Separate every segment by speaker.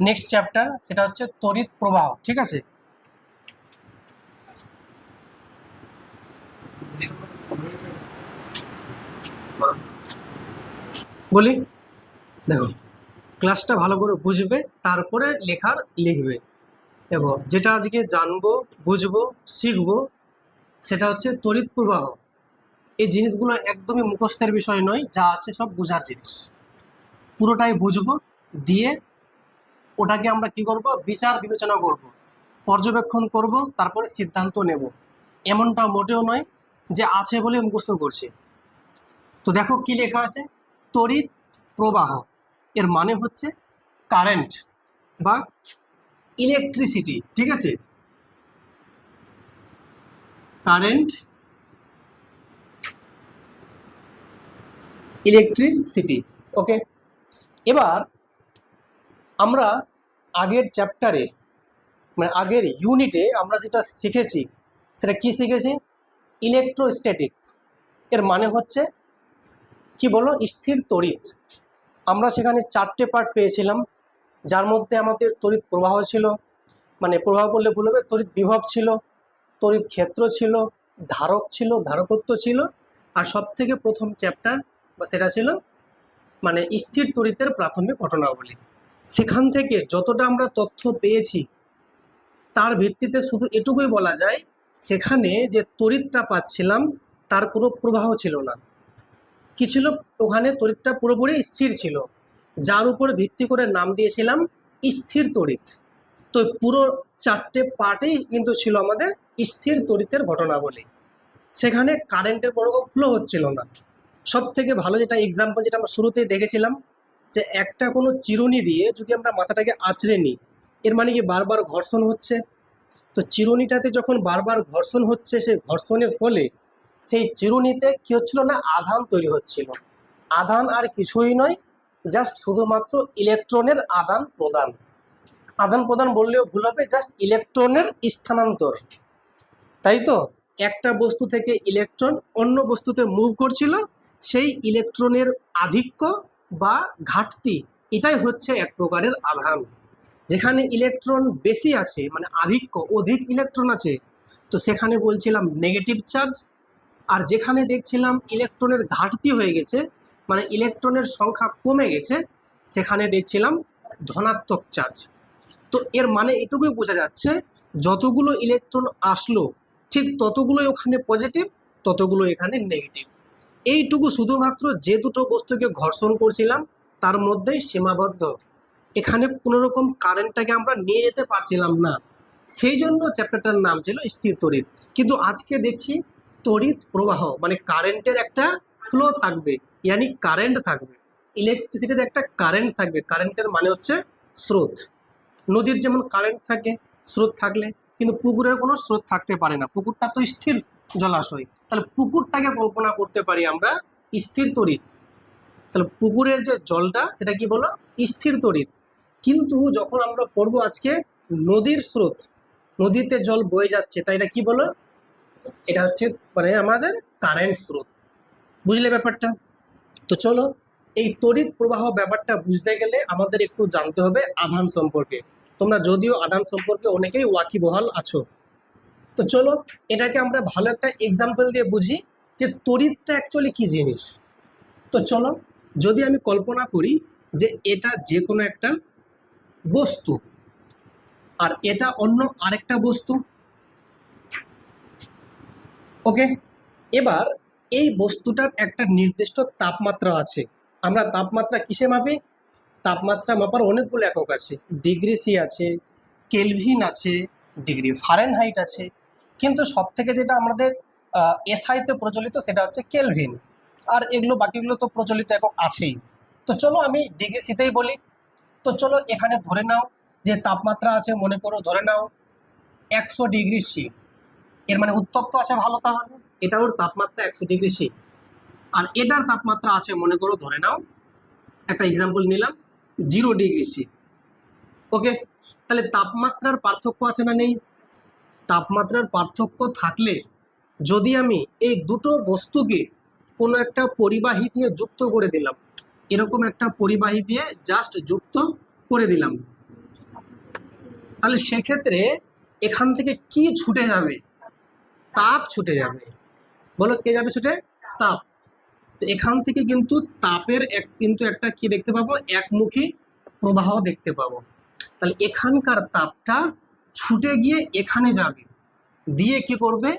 Speaker 1: Next chapter, সেটা হচ্ছে তড়িৎ প্রবাহ। ঠিক আছে, বলি দেখো, ক্লাসটা ভালো করে বুঝবে, তারপরে লিখবে। দেখো, যেটা আজকে জানবো, বুঝবো, শিখবো, সেটা হচ্ছে তড়িৎ প্রবাহ। এই জিনিসগুলো একদমই মুখস্থের বিষয় নয়, যা আছে সব বোঝার জিনিস। পুরোটাই বুঝবো, দিয়ে ওটাকে আমরা কি করব, বিচার বিবেচনা করব, পর্যবেক্ষণ করব, তারপরে সিদ্ধান্ত নেব। এমনটা মোটেও নয় যে আছে বলে মুখস্থ করছি। তো দেখো কি লেখা আছে, তড়িৎ প্রবাহ এর মানে হচ্ছে কারেন্ট বা ইলেকট্রিসিটি। ঠিক আছে, কারেন্ট, ইলেকট্রিসিটি। ওকে, এবার আমরা আগের চ্যাপ্টারে, মানে আগের ইউনিটে আমরা যেটা শিখেছি, সেটা কি শিখেছি, ইলেকট্রোস্ট্যাটিক্স। এর মানে হচ্ছে কি বলো, স্থির তড়িৎ। আমরা সেখানে 4টে পার্ট পেয়েছিলাম, যার মধ্যে আমাদের তড়িৎ প্রবাহ ছিল, মানে প্রবাহ বললে ভুল হবে, তড়িৎ বিভব ছিল, তড়িৎ ক্ষেত্র ছিল, ধারক ছিল, ধারকত্ব ছিল, আর সব থেকে প্রথম চ্যাপ্টার বা সেটা ছিল মানে স্থির তড়িতের প্রাথমিক ঘটনাবলী। সেখান থেকে যতটা আমরা তথ্য পেয়েছি, তার ভিত্তিতে শুধু এটুকুই বলা যায়, সেখানে যে তড়িৎটা পাচ্ছিলাম তার কোনো প্রবাহ ছিল না। কি ছিল, ওখানে তড়িৎটা পুরোপুরি স্থির ছিল, যার উপর ভিত্তি করে নাম দিয়েছিলাম স্থির তড়িৎ। তো পুরো 4টে পার্টেই কিন্তু ছিল আমাদের স্থির তড়িতের ঘটনাবলী। সেখানে কারেন্টের কোনো রকম ফ্লো হচ্ছিল না। সব থেকে ভালো যেটা এক্সাম্পল, যেটা আমরা শুরুতেই দেখেছিলাম, যে একটা কোনো চিরুনি দিয়ে যদি আমরা মাথাটাকে আঁচড়ে নিই, এর মানে কি বারবার ঘর্ষণ হচ্ছে। তো চিরুনিটাতে যখন বারবার ঘর্ষণ হচ্ছে, সেই ঘর্ষণের ফলে সেই চিরুনিতে কি হচ্ছিল না, আধান তৈরি হচ্ছিল। আধান আর কিছুই নয়, জাস্ট শুধুমাত্র ইলেকট্রনের আদান প্রদান। আদান প্রদান বললেও ভুল হবে, জাস্ট ইলেকট্রনের স্থানান্তর, তাই তো। একটা বস্তু থেকে ইলেকট্রন অন্য বস্তুতে মুভ করছিল, সেই ইলেকট্রনের আধিক্য বা ঘাটতি, এটাই হচ্ছে এক প্রকারের আধান। যেখানে ইলেকট্রন বেশি আছে, মানে আধিক্য, অধিক ইলেকট্রন আছে, তো সেখানে বলছিলাম নেগেটিভ চার্জ। আর যেখানে দেখছিলাম ইলেকট্রনের ঘাটতি হয়ে গেছে, মানে ইলেকট্রনের সংখ্যা কমে গেছে, সেখানে দেখছিলাম ধনাত্মক চার্জ। তো এর মানে এটুকুই বোঝা যাচ্ছে, যতগুলো ইলেকট্রন আসলো ঠিক ততগুলোই ওখানে পজিটিভ, ততগুলো এখানে নেগেটিভ। এইটুকু শুধুমাত্র যে দুটো বস্তুকে ঘর্ষণ করছিলাম তার মধ্যেই সীমাবদ্ধ। এখানে কোনো রকম কারেন্টটাকে আমরা নিয়ে যেতে পারছিলাম না, সেই জন্য চ্যাপ্টারটার নাম ছিল স্থির তড়িৎ। কিন্তু আজকে দেখছি তড়িৎ প্রবাহ, মানে কারেন্টের একটা ফ্লো থাকবে, ইয়ানি কারেন্ট থাকবে, ইলেকট্রিসিটির একটা কারেন্ট থাকবে। কারেন্টের মানে হচ্ছে স্রোত। নদীর যেমন কারেন্ট থাকে, স্রোত থাকলে, কিন্তু পুকুরের কোনো স্রোত থাকতে পারে না, পুকুরটা তো স্থির জলাশয়। তাহলে পুকুরটাকে কল্পনা করতে পারি আমরা স্থির তড়িৎ। তাহলে পুকুরের যে জলটা, সেটা কি বলো, স্থির তড়িৎ। কিন্তু যখন আমরা পড়বো আজকে নদীর স্রোত, নদীতে জল বয়ে যাচ্ছে, তাই এটা কি বলো, এটা হচ্ছে মানে আমাদের কারেন্ট স্রোত। বুঝলে ব্যাপারটা? তো চলো, এই তড়িৎ প্রবাহ ব্যাপারটা বুঝতে গেলে আমাদের একটু জানতে হবে আধান সম্পর্কে। তোমরা যদিও আধান সম্পর্কে অনেকেই ওয়াকিবহাল আছো, তো চলো এটাকে আমরা ভালো একটা এক্সাম্পল দিয়ে বুঝি যে তড়িৎটা অ্যাকচুয়ালি কি জিনিস। তো চলো, যদি আমি কল্পনা করি যে এটা যে কোনো একটা বস্তু, আর এটা অন্য আরেকটা বস্তু। ওকে, এবার এই বস্তুটার একটা নির্দিষ্ট তাপমাত্রা আছে। আমরা তাপমাত্রা কিসে মাপি, তাপমাত্রা মাপার অনেকগুলো একক আছে, ডিগ্রি সি আছে, কেলভিন আছে, ডিগ্রি ফারেনহাইট আছে, কিন্তু সব থেকে যেটা আমাদের এসআইতে প্রচলিত সেটা হচ্ছে কেলভিন। আর এগুলো বাকিগুলো তো প্রচলিত একক আছেই। তো চলো আমি ডিগ্রি সিতেই বলি। তো চলো এখানে ধরে নাও যে তাপমাত্রা আছে, মনে করো ধরে নাও 100 ডিগ্রি সি। এর মানে উত্তপ্ত আছে ভালো, তাহলে এটা ওর তাপমাত্রা 100 ডিগ্রি সি। আর এটার তাপমাত্রা আছে মনে করো ধরে নাও, একটা এক্সাম্পল নিলাম, 0 ডিগ্রি সি। ওকে, তাহলে তাপমাত্রার পার্থক্য আছে না নেই? তাপমাত্রার পার্থক্য থাকলে যদি আমি এই দুটো বস্তুকে কোনো একটা পরিবাহী দিয়ে যুক্ত করে দিলাম, এরকম একটা পরিবাহী দিয়ে জাস্ট যুক্ত করে দিলাম, তাহলে সেক্ষেত্রে এখান থেকে কি ছুটে যাবে? তাপ ছুটে যাবে। বলো কে যাবে ছুটে? তাপ। তো এখান থেকে কিন্তু তাপের কিন্তু একটা কি দেখতে পাবো? একমুখী প্রবাহ দেখতে পাবো। তাহলে এখানকার তাপটা ছুটে গিয়ে এখানে যাবে, দিয়ে কি করবে?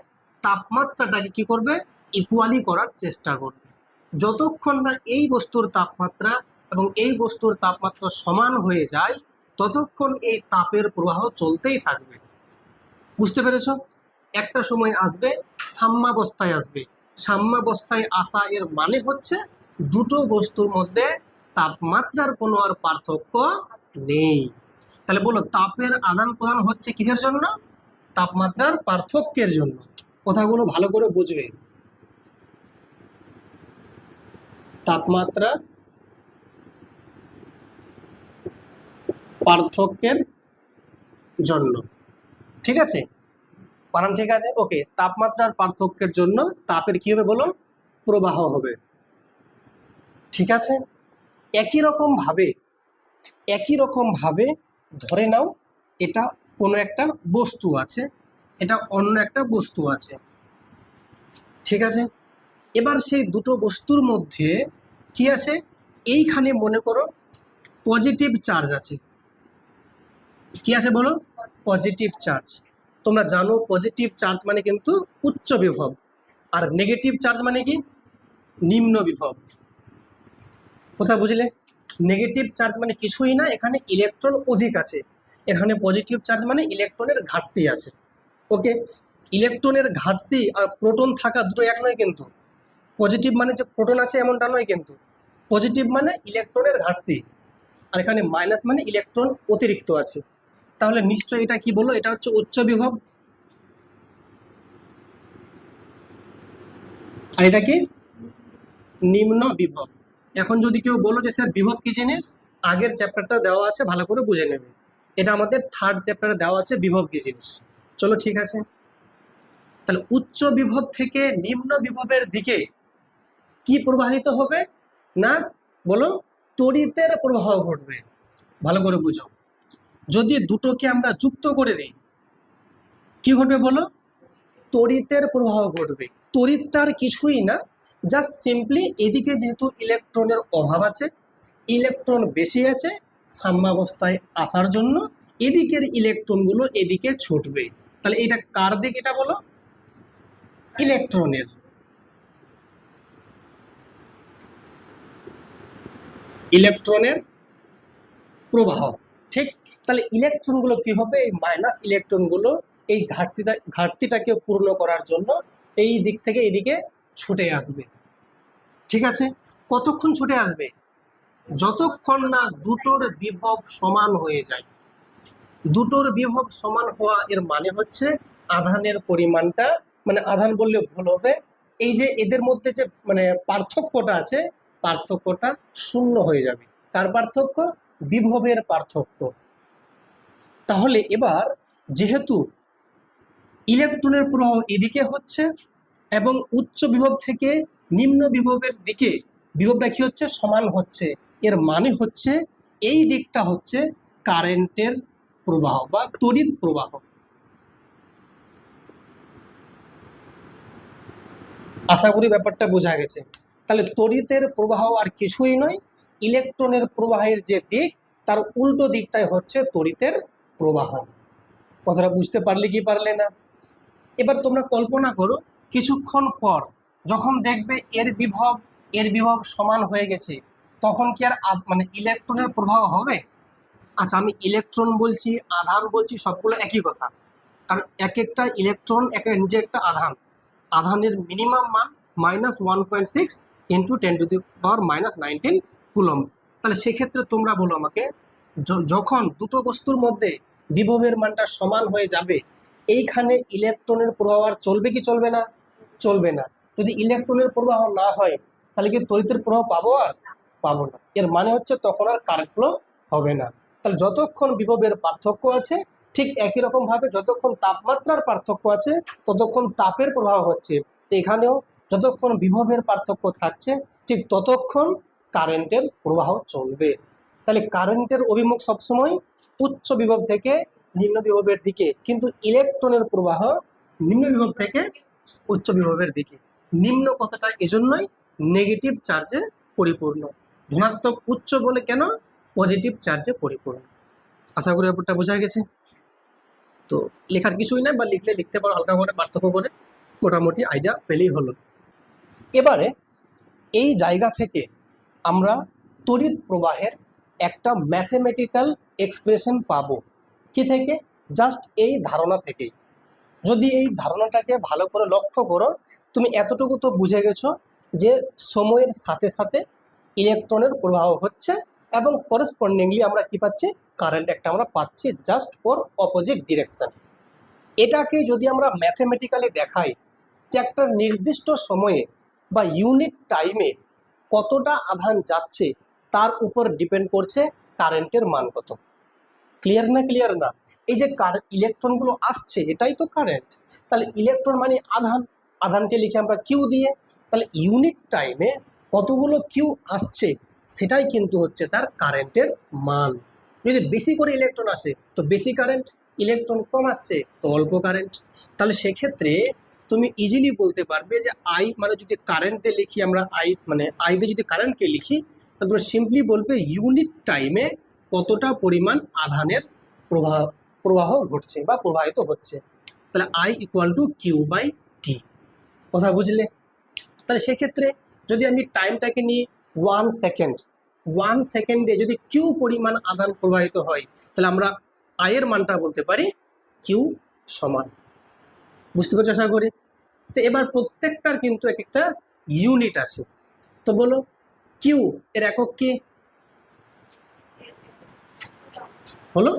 Speaker 1: তাপমাত্রাটাকে কি করবে? ইকুয়ালি করার চেষ্টা করবে। যতক্ষণ না এই বস্তুর তাপমাত্রা এবং এই বস্তুর তাপমাত্রা সমান হয়ে যায়, ততক্ষণ এই তাপের প্রবাহ চলতেই থাকবে। বুঝতে পেরেছো? একটা সময় আসবে, সাম্যাবস্থায় আসবে। সাম্যাবস্থায় আসা এর মানে হচ্ছে দুটো বস্তুর মধ্যে তাপমাত্রার কোনো আর পার্থক্য নেই। তাহলে বলো, তাপের আদান প্রদান হচ্ছে কিসের জন্য? তাপমাত্রার পার্থক্যের জন্য। কথাগুলো ভালো করে বুঝবে। তাপমাত্রা পার্থক্যের জন্য। ঠিক আছে? বানান ঠিক আছে? ওকে। তাপমাত্রার পার্থক্যের জন্য তাপের কি হবে বলো? প্রবাহ হবে। ঠিক আছে? একই রকম ভাবে ধরে নাও এটা কোনো একটা বস্তু আছে, এটা অন্য একটা বস্তু আছে। ঠিক আছে? এবার সেই দুটো বস্তুর মধ্যে কি আছে? এইখানে মনে করো পজিটিভ চার্জ আছে। কি আছে বলো? Positive charge. তোমরা জানো পজিটিভ চার্জ মানে কিন্তু উচ্চ বিভব, আর নেগেটিভ চার্জ মানে কি? নিম্ন বিভব। কথা বুঝলে? নেগেটিভ চার্জ মানে কিছুই না, এখানে ইলেকট্রন অধিক আছে। এখানে পজিটিভ চার্জ মানে ইলেকট্রনের ঘাটতি আছে। ওকে। ইলেকট্রনের ঘাটতি আর প্রোটন থাকা দুটো এক নয় কিন্তু। পজিটিভ মানে যে প্রোটন আছে এমনটা নয় কিন্তু। পজিটিভ মানে ইলেকট্রনের ঘাটতি, আর এখানে মাইনাস মানে ইলেকট্রন অতিরিক্ত আছে। তাহলে নিশ্চয়ই এটা কি বললো? এটা হচ্ছে উচ্চ বিভব, আর এটা কি? নিম্ন বিভব। এখন যদি কেউ বলো যে স্যার বিভব কি জিনিস, আগের চ্যাপ্টারটা দেওয়া আছে, ভালো করে বুঝে নেবে। এটা আমাদের থার্ড চ্যাপ্টারে দেওয়া আছে বিভব কি জিনিস। চলো ঠিক আছে। তাহলে উচ্চ বিভব থেকে নিম্ন বিভবের দিকে কি প্রবাহিত হবে? না বলো, তড়িতের প্রবাহ ঘটবে। ভালো করে বুঝো। যদি দুটোকে আমরা যুক্ত করে দিই, কি ঘটবে বলো? তড়িতের প্রবাহ ঘটবে। তড়িৎটার কিছুই না, জাস্ট সিম্পলি এদিকে যেহেতু ইলেকট্রনের অভাব আছে, ইলেকট্রন বেশি আছে, সাম্যাবস্থায় আসার জন্য এদিকের ইলেকট্রনগুলো এদিকে ছুটবে। তাহলে এটা কার দিক? এটা বলো ইলেকট্রনের। ইলেকট্রনের প্রবাহ। ঠিক। তাহলে ইলেকট্রনগুলো কি হবে? এই মাইনাস ইলেকট্রনগুলো এই ঘাটতিটাকে পূর্ণ করার জন্য এই দিক থেকে এদিকে ছুটে আসবে। ঠিক আছে? কতক্ষণ ছুটে আসবে? যতক্ষণ না দুটোর বিভব সমান হয়ে যায়। দুটোর বিভব সমান হওয়া এর মানে হচ্ছে আধানের পরিমাণটা, মানে আধান বললে ভুল হবে, এই যে এদের মধ্যে যে মানে পার্থক্যটা আছে, পার্থক্যটা শূন্য হয়ে যাবে। কার পার্থক্য? বিভবের পার্থক্য। তাহলে এবার যেহেতু ইলেকট্রনের প্রবাহ এদিকে হচ্ছে এবং উচ্চ বিভব থেকে নিম্ন বিভবের দিকে বিভবটা কি হচ্ছে? সমান হচ্ছে। এর মানে হচ্ছে এই দিকটা হচ্ছে কারেন্টের প্রবাহ বা তড়িৎ প্রবাহ। আশা করি ব্যাপারটা বোঝা গেছে। তাহলে তড়িতের প্রবাহ আর কিছুই নয়, ইলেকট্রনের প্রবাহের যে দিক তার উল্টো দিকটাই হচ্ছে তড়িতের প্রবাহ। কথাটা বুঝতে পারলে কি পারলে না? এবার তোমরা কল্পনা করো কিছুক্ষণ পর যখন দেখবে এর বিভব সমান হয়ে গেছে, তখন কি আর মানে ইলেকট্রনের প্রবাহ হবে? আচ্ছা, আমি ইলেকট্রন বলছি, আধান বলছি, সবগুলো একই কথা। কারণ এক একটা ইলেকট্রন একটা নিজে একটা আধান। আধানের মিনিমাম মান -1.6 ইন্টু 10⁻⁻19 কুলম্ব। তাহলে সেক্ষেত্রে তোমরা বলো আমাকে, যখন দুটো বস্তুর মধ্যে বিভবের মানটা সমান হয়ে যাবে, এইখানে ইলেকট্রনের প্রবাহ আর চলবে কি চলবে না? চলবে না। যদি ইলেকট্রনের প্রবাহ না হয়, তাহলে কি তড়িতের প্রবাহ পাবো? আর পাবো না। এর মানে হচ্ছে তখন আর কারেন্ট ফ্লো হবে না। তাহলে যতক্ষণ বিভবের পার্থক্য আছে, ঠিক একই রকম ভাবে যতক্ষণ তাপমাত্রার পার্থক্য আছে, ততক্ষণ তাপের প্রবাহ হচ্ছে। তো এখানেও যতক্ষণ বিভবের পার্থক্য থাকছে, ঠিক ততক্ষণ কারেন্টের প্রবাহ চলবে। তাহলে কারেন্টের অভিমুখ সবসময় উচ্চ বিভব থেকে নিম্ন বিভবের দিকে, কিন্তু ইলেকট্রনের প্রবাহ নিম্ন বিভব থেকে উচ্চ বিভবের দিকে। নিম্ন কথাটা এজন্যই নেগেটিভ চার্জে পরিপূর্ণ, ধনাত্মক উচ্চ বলে কেন, পজিটিভ চার্জে পরিপূর্ণ। আশা করি ব্যাপারটা বোঝা গেছে। তো লেখার কিছুই নাই, বা লিখলে লিখতে পারো হালকা করে পার্থক্য করে, মোটামুটি আইডিয়া পেলেই হলো। এবারে এই জায়গা থেকে আমরা তড়িৎ প্রবাহের একটা ম্যাথমেটিক্যাল এক্সপ্রেশন পাবো। কি থেকে? জাস্ট এই ধারণা থেকেই। যদি এই ধারণাটাকে ভালো করে লক্ষ্য করো, তুমি এতটুকু তো বুঝে গেছো যে সময়ের সাথে সাথে ইলেকট্রনের প্রবাহ হচ্ছে, এবং করেসপন্ডিংলি আমরা কি পাচ্ছি, কারেন্ট একটা আমরা পাচ্ছি, জাস্ট ওর অপোজিট ডিরেকশন। এটাকে যদি আমরা ম্যাথমেটিক্যালি দেখাই যে একটা নির্দিষ্ট সময়ে বা ইউনিট টাইমে কতটা আধান যাচ্ছে, তার উপর ডিপেন্ড করছে কারেন্টের মান কত। ক্লিয়ার না? ক্লিয়ার না? এই যে ইলেকট্রনগুলো আসছে, এটাই তো কারেন্ট। তাহলে ইলেকট্রন মানে আধান, আধানকে লিখে আমরা কিউ দিয়ে, তাহলে ইউনিট টাইমে কতগুলো কিউ আসছে সেটাই কিন্তু হচ্ছে তার কারেন্টের মান। যদি বেশি করে ইলেকট্রন আসে তো বেশি কারেন্ট, ইলেকট্রন কম আসছে তো অল্প কারেন্ট। তাহলে সেক্ষেত্রে তুমি ইজিলি বলতে পারবে যে আই মানে যদি কারেন্টে লিখি আমরা, আই দিয়ে যদি কারেন্টকে লিখি, তারপরে সিম্পলি বলবে ইউনিট টাইমে কতটা পরিমাণ আধানের প্রবাহ ঘটছে বা প্রবাহিত হচ্ছে। তাহলে I equal to Q by T. কথা বুঝলে? তাহলে সেক্ষেত্রে যদি আমি টাইমটাকে নিই 1 সেকেন্ড, 1 সেকেন্ডে যদি কিউ পরিমাণ আধান প্রবাহিত হয়, তাহলে আমরা আয়ের মানটা বলতে পারি কিউ সমান। বুঝতে পারছো আশা করি? তো এবার প্রত্যেকটার কিন্তু এক একটা ইউনিট আছে। তো বলো কিউ এর একক কি হলো?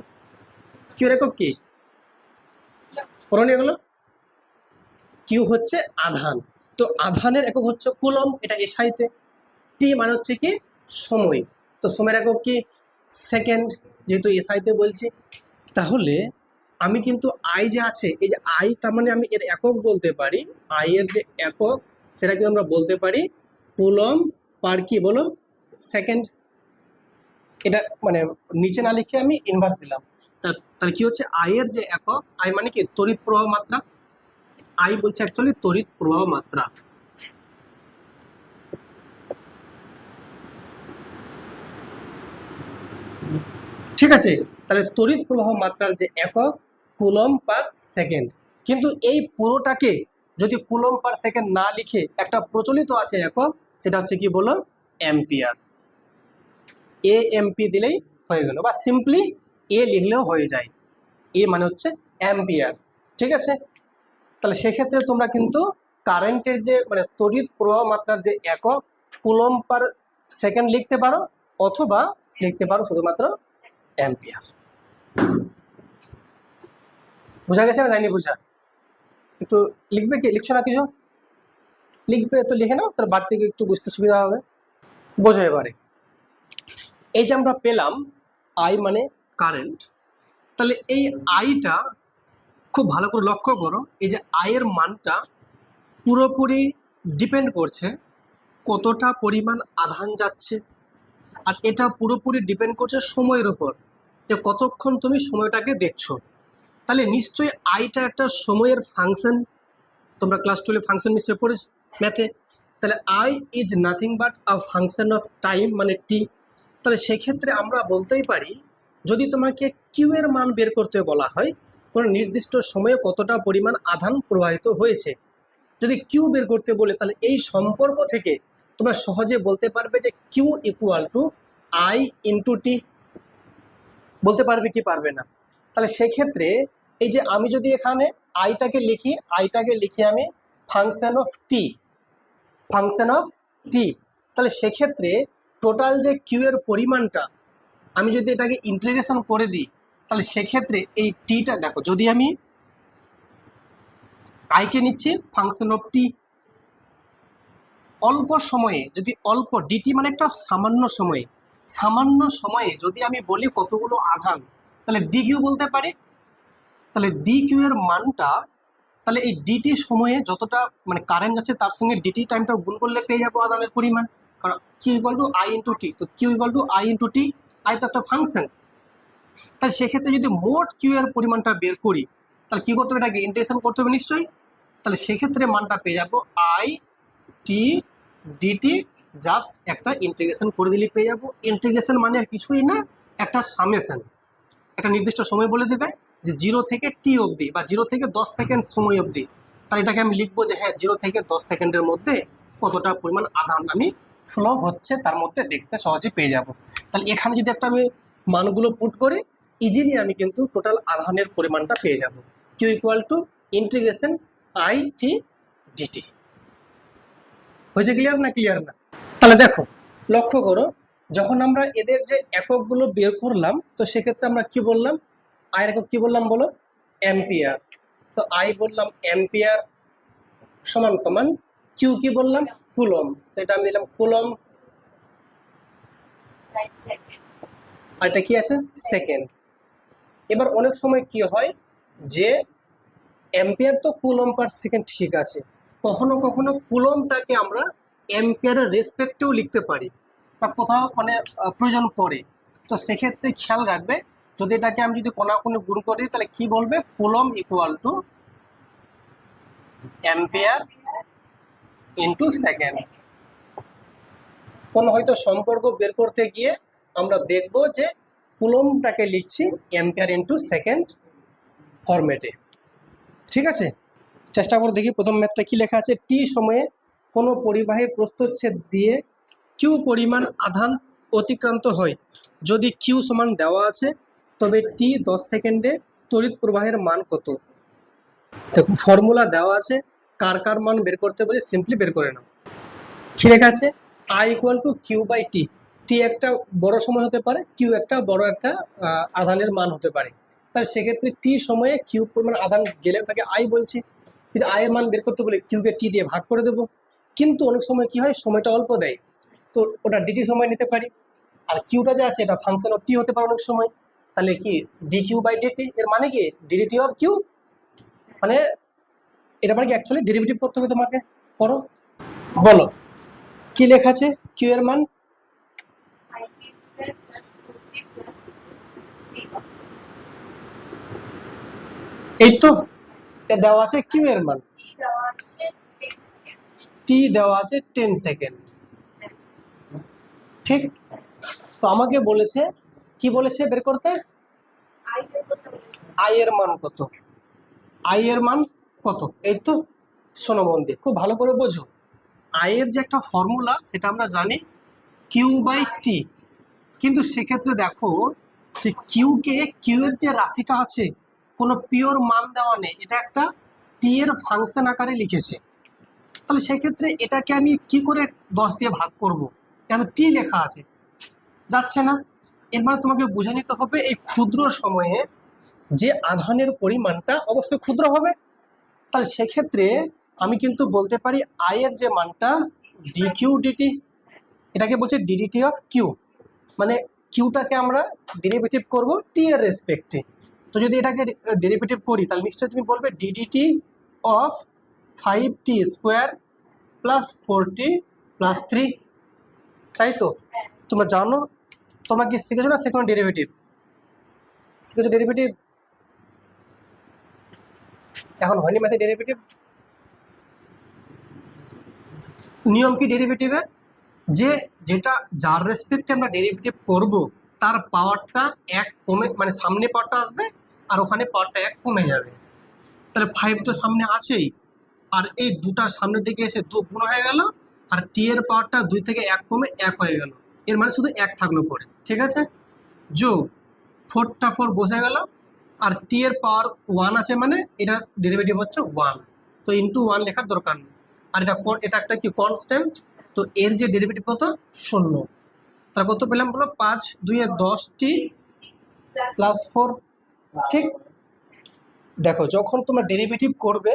Speaker 1: কিউ এর একক কি পড়নি এগুলো? কিউ হচ্ছে আধান। তো আধানের একক হচ্ছে কুলম, এটা এসআইতে। টি মানে হচ্ছে কি সময়, তো সময়ের একক কি সেকেন্ড, যেহেতু এসআইতে বলছি। তাহলে আমি কিন্তু আই যে আছে, এই যে আই, তার মানে আমি এর একক বলতে পারি, আই এর যে একক সেটা কিন্তু আমরা বলতে পারি কুলম পার কি বলো সেকেন্ড। এটা মানে নিচে না লিখে আমি ইনভার্স দিলাম। তাহলে কি হচ্ছে, আই এর যে একক, আই মানে কি তড়িৎ প্রবাহ মাত্রা, আই বলছে অ্যাকচুয়ালি তড়িৎ প্রবাহ মাত্রা। ঠিক আছে? তাহলে তড়িৎ প্রবাহ মাত্রার যে একক কুলম পার সেকেন্ড। কিন্তু এই পুরোটাকে যদি কুলম পার সেকেন্ড না লিখে একটা প্রচলিত আছে একক, সেটা হচ্ছে কি বলো অ্যাম্পিয়ার। এ এমপি দিলেই হয়ে গেল, বা সিম্পলি এ লিখলেও হয়ে যায়। এ মানে হচ্ছে অ্যাম্পিয়ার। ঠিক আছে? তাহলে সেক্ষেত্রে তোমরা কিন্তু কারেন্টের যে মানে তড়িৎ প্রবাহ মাত্রার যে একক কুলম পার সেকেন্ড লিখতে পারো, অথবা লিখতে পারো শুধুমাত্র অ্যাম্পিয়ার। বোঝা গেছে না? যায়নি বোঝা? একটু লিখবে কি? লিখছো না কিছু? লিখবে তো লিখে নাও, তার বাড়ি থেকে একটু বুঝতে সুবিধা হবে। বোঝো এবারে। এই যে আমরা পেলাম আই মানে কারেন্ট, তাহলে এই আইটা খুব ভালো করে লক্ষ্য করো, এই যে আয়ের মানটা পুরোপুরি ডিপেন্ড করছে কতটা পরিমাণ আধান যাচ্ছে, আর এটা পুরোপুরি ডিপেন্ড করছে সময়ের উপর, যে কতক্ষণ তুমি সময়টাকে দেখছো। তাহলে নিশ্চয়ই আইটা একটা সময়ের ফাংশন। তোমরা ক্লাস 12 ফাংশন নিশ্চয়ই পড়েছো ম্যাথে। তাহলে I is nothing but a function of time মানে টি। তাহলে সেক্ষেত্রে আমরা বলতেই পারি, যদি তোমাকে কিউ এর মান বের করতে বলা হয় কোনো নির্দিষ্ট সময়ে কতটা পরিমাণ আধান প্রবাহিত হয়েছে, যদি কিউ বের করতে বলে, তাহলে এই সম্পর্ক থেকে তোমরা সহজে বলতে পারবে যে Q equal to I into T. বলতে পারবে কি পারবে না? তাহলে সেক্ষেত্রে এই যে আমি যদি এখানে আইটাকে লিখি আমি function of T, function of T, তাহলে সেক্ষেত্রে টোটাল যে কিউ এর পরিমাণটা আমি যদি এটাকে ইন্টিগ্রেশন করে দিই, তাহলে সেক্ষেত্রে এই টিটা দেখো, যদি আমি আইকে নিচ্ছি ফাংশন অফ টি, অল্প সময়ে যদি অল্প ডিটি মানে একটা সামান্য সময়ে যদি আমি বলি কতগুলো আধান, তাহলে ডি কিউ বলতে পারি। তাহলে ডি কিউ এর মানটা, তাহলে এই ডিটি সময়ে যতটা মানে কারেন্ট যাচ্ছে তার সঙ্গে ডিটি টাইমটা গুণ করলে পেয়ে যাবো আধানের পরিমাণ। কারণ Q equal to I into T, তো Q equal to I into T. I তো একটা ফাংশন, তাহলে সেক্ষেত্রে যদি মোট কিউ এর পরিমাণটা বের করি তাহলে কি করতে হবে, এটাকে ইন্টিগ্রেশন করতে হবে নিশ্চয়ই। তাহলে সেক্ষেত্রে মানটা পেয়ে যাবো আই টি ডিটি, জাস্ট একটা ইন্টিগ্রেশন করে দিলে পেয়ে যাবো। ইন্টিগ্রেশন মানে আর কিছুই না, একটা সামেশন, একটা নির্দিষ্ট সময় বলে দেবে যে 0 থেকে টি অবধি বা 0 থেকে 10 সেকেন্ড সময় অবধি। তাহলে এটাকে আমি লিখবো যে হ্যাঁ 0 থেকে 10 সেকেন্ডের মধ্যে কতটা পরিমাণ আধান আমি ফ্লো হচ্ছে তার মধ্যে দেখতে সহজে পেয়ে যাব। তাহলে এখানে যদি একটা আমি মানগুলো পুট করি ইজিলি আমি কিন্তু টোটাল আধানের পরিমাণটা পেয়ে যাব। Q equal to integration I T dt. হয়েছে ক্লিয়ার না? ক্লিয়ার না? তাহলে দেখো, লক্ষ্য করো, যখন আমরা এদের যে এককগুলো বের করলাম তো সেক্ষেত্রে আমরা কি বললাম, আয়ের একক কি বললাম বলো, অ্যাম্পিয়ার। তো আই বললাম অ্যাম্পিয়ার সমান সমান কিউ কি বললাম, কুলম। তো এটা আমি দিলাম কুলম, আর এটা কি আছে, সেকেন্ড। এবার অনেক সময় কি হয় যে অ্যাম্পিয়ার তো কুলম পার সেকেন্ড ঠিক আছে, কখনো কখনো কুলমটাকে আমরা অ্যাম্পিয়ারের রেসপেক্টেও লিখতে পারি বা কোথাও মানে প্রয়োজন পড়ে। তো সেক্ষেত্রে খেয়াল রাখবে, যদি এটাকে আমি যদি কোনাকুনি গুণ করি তাহলে কি বলবে, coulomb equal to ampere into second. কোনো হয়তো সম্পর্ক বের করতে গিয়ে আমরা দেখব যে কুলমটাকে লিখছি অ্যাম্পিয়ার ইন্টু সেকেন্ড ফরম্যাটে। ঠিক আছে, চেষ্টা করে দেখি প্রথম ম্যাথটা কি লেখা আছে। টি সময়ে কোনো পরিবাহী প্রস্থচ্ছেদ দিয়ে কিউ পরিমাণ আধান অতিক্রান্ত হয়, যদি কিউ সমান দেওয়া আছে তবে টি 10 সেকেন্ডে তড়িৎ প্রবাহের মান কত। দেখো ফর্মুলা দেওয়া আছে, কার কার মান বের করতে বলি সিম্পলি বের করে নাও। কি লেখা আছে, I equal to Q by T. T একটা বড় সময় হতে পারে, কিউ একটা বড় একটা আধানের মান হতে পারে। তার সেক্ষেত্রে টি সময়ে কিউ পরিমাণ আধান গেলে ওটাকে আই বলছি, কিন্তু আই এর মান বের করতে বলে কিউকে টি দিয়ে ভাগ করে দেবো। কিন্তু অনেক সময় কি হয়, সময়টা অল্প দেয়, তো ওটা ডিটি সময় নিতে পারি। আর কিউটা যে আছে এটা ফাংশন অফ টি হতে পারে অনেক সময়। তাহলে কি ডি কিউ বাই ডিটি, এর মানে কি ডিডিটি অফ কিউ, মানে এটা মানে কি অ্যাকচুয়ালি ডেরিভেটিভ করতে হবে তোমাকে। করো, বলো কি লেখা আছে কিউ এর মান। এই তো দেওয়া আছে কিউ এর মান, টি দেওয়া আছে 10 সেকেন্ড, ঠিক। তো আমাকে বলেছে কি বলেছে বের করতে, আই এর মান কত, আই এর মান কত। এই তো শোনো মন দিয়ে খুব ভালো করে বোঝো, আই এর যে একটা ফর্মুলা সেটা আমরা জানি কিউ বাই টি। কিন্তু সেক্ষেত্রে দেখো যে কিউকে, কিউ এর যে রাশিটা আছে কোনো পিওর মান দেওয়া নেই, এটা একটা টি এর ফাংশন আকারে লিখেছে। তাহলে সেক্ষেত্রে এটাকে আমি কি করে 10 দিয়ে ভাগ করব, কেন টি লেখা আছে, যাচ্ছে না। এর মানে তোমাকে বুঝে নিতে হবে এই ক্ষুদ্র সময়ে যে আধানের পরিমাণটা অবশ্যই ক্ষুদ্র হবে। তাহলে সেক্ষেত্রে আমি কিন্তু বলতে পারি আই এর যে মানটা ডি কিউ ডিটি, এটাকে বলছে ডিডিটি অফ কিউ, মানে কিউটাকে আমরা ডেরিভেটিভ করব টি এর রেসপেক্টে। তো যদি এটাকে ডেরিভেটিভ করি তাহলে নিশ্চয়ই তুমি বলবে DDT of 5t square plus 4t plus 3, তাই তো। তোমরা জানো, তোমরা কি শিখেছো না সেকেন্ড ডেরিভেটিভ, শিখেছো ডেরিভেটিভ, এখন হয়নি ম্যাথে ডেরিভেটিভ। নিয়ম কি ডেরিভেটিভের, যে যেটা যার রেসপেক্টে আমরা ডেরিভেটিভ করব তার পাওয়ারটা 1 কমে, মানে সামনে পাওয়ারটা আসবে আর ওখানে পাওয়ারটা 1 কমে যাবে। তাহলে 5 তো সামনে আছেই, আর এই দুটা সামনের দিকে এসে 2 গুণ হয়ে গেল, আর টি এর পাওয়ারটা 2 থেকে 1 কমে 1 হয়ে গেল, এর মানে শুধু 1 থাকলো পরে, ঠিক আছে। যোগ 4টা 4 বসে গেল, আর টি এর পাওয়ার 1 আছে মানে এটা ডেরিভেটিভ হচ্ছে 1, তো ইন্টু 1 লেখার দরকার নেই। আর এটা একটা কি কনস্ট্যান্ট, তো এর যে ডেরিভেটিভ কত 0। তার কত পেলাম বলো, 5 2 এ 10t প্লাস 4, ঠিক। দেখো যখন তোমরা ডেরিভেটিভ করবে,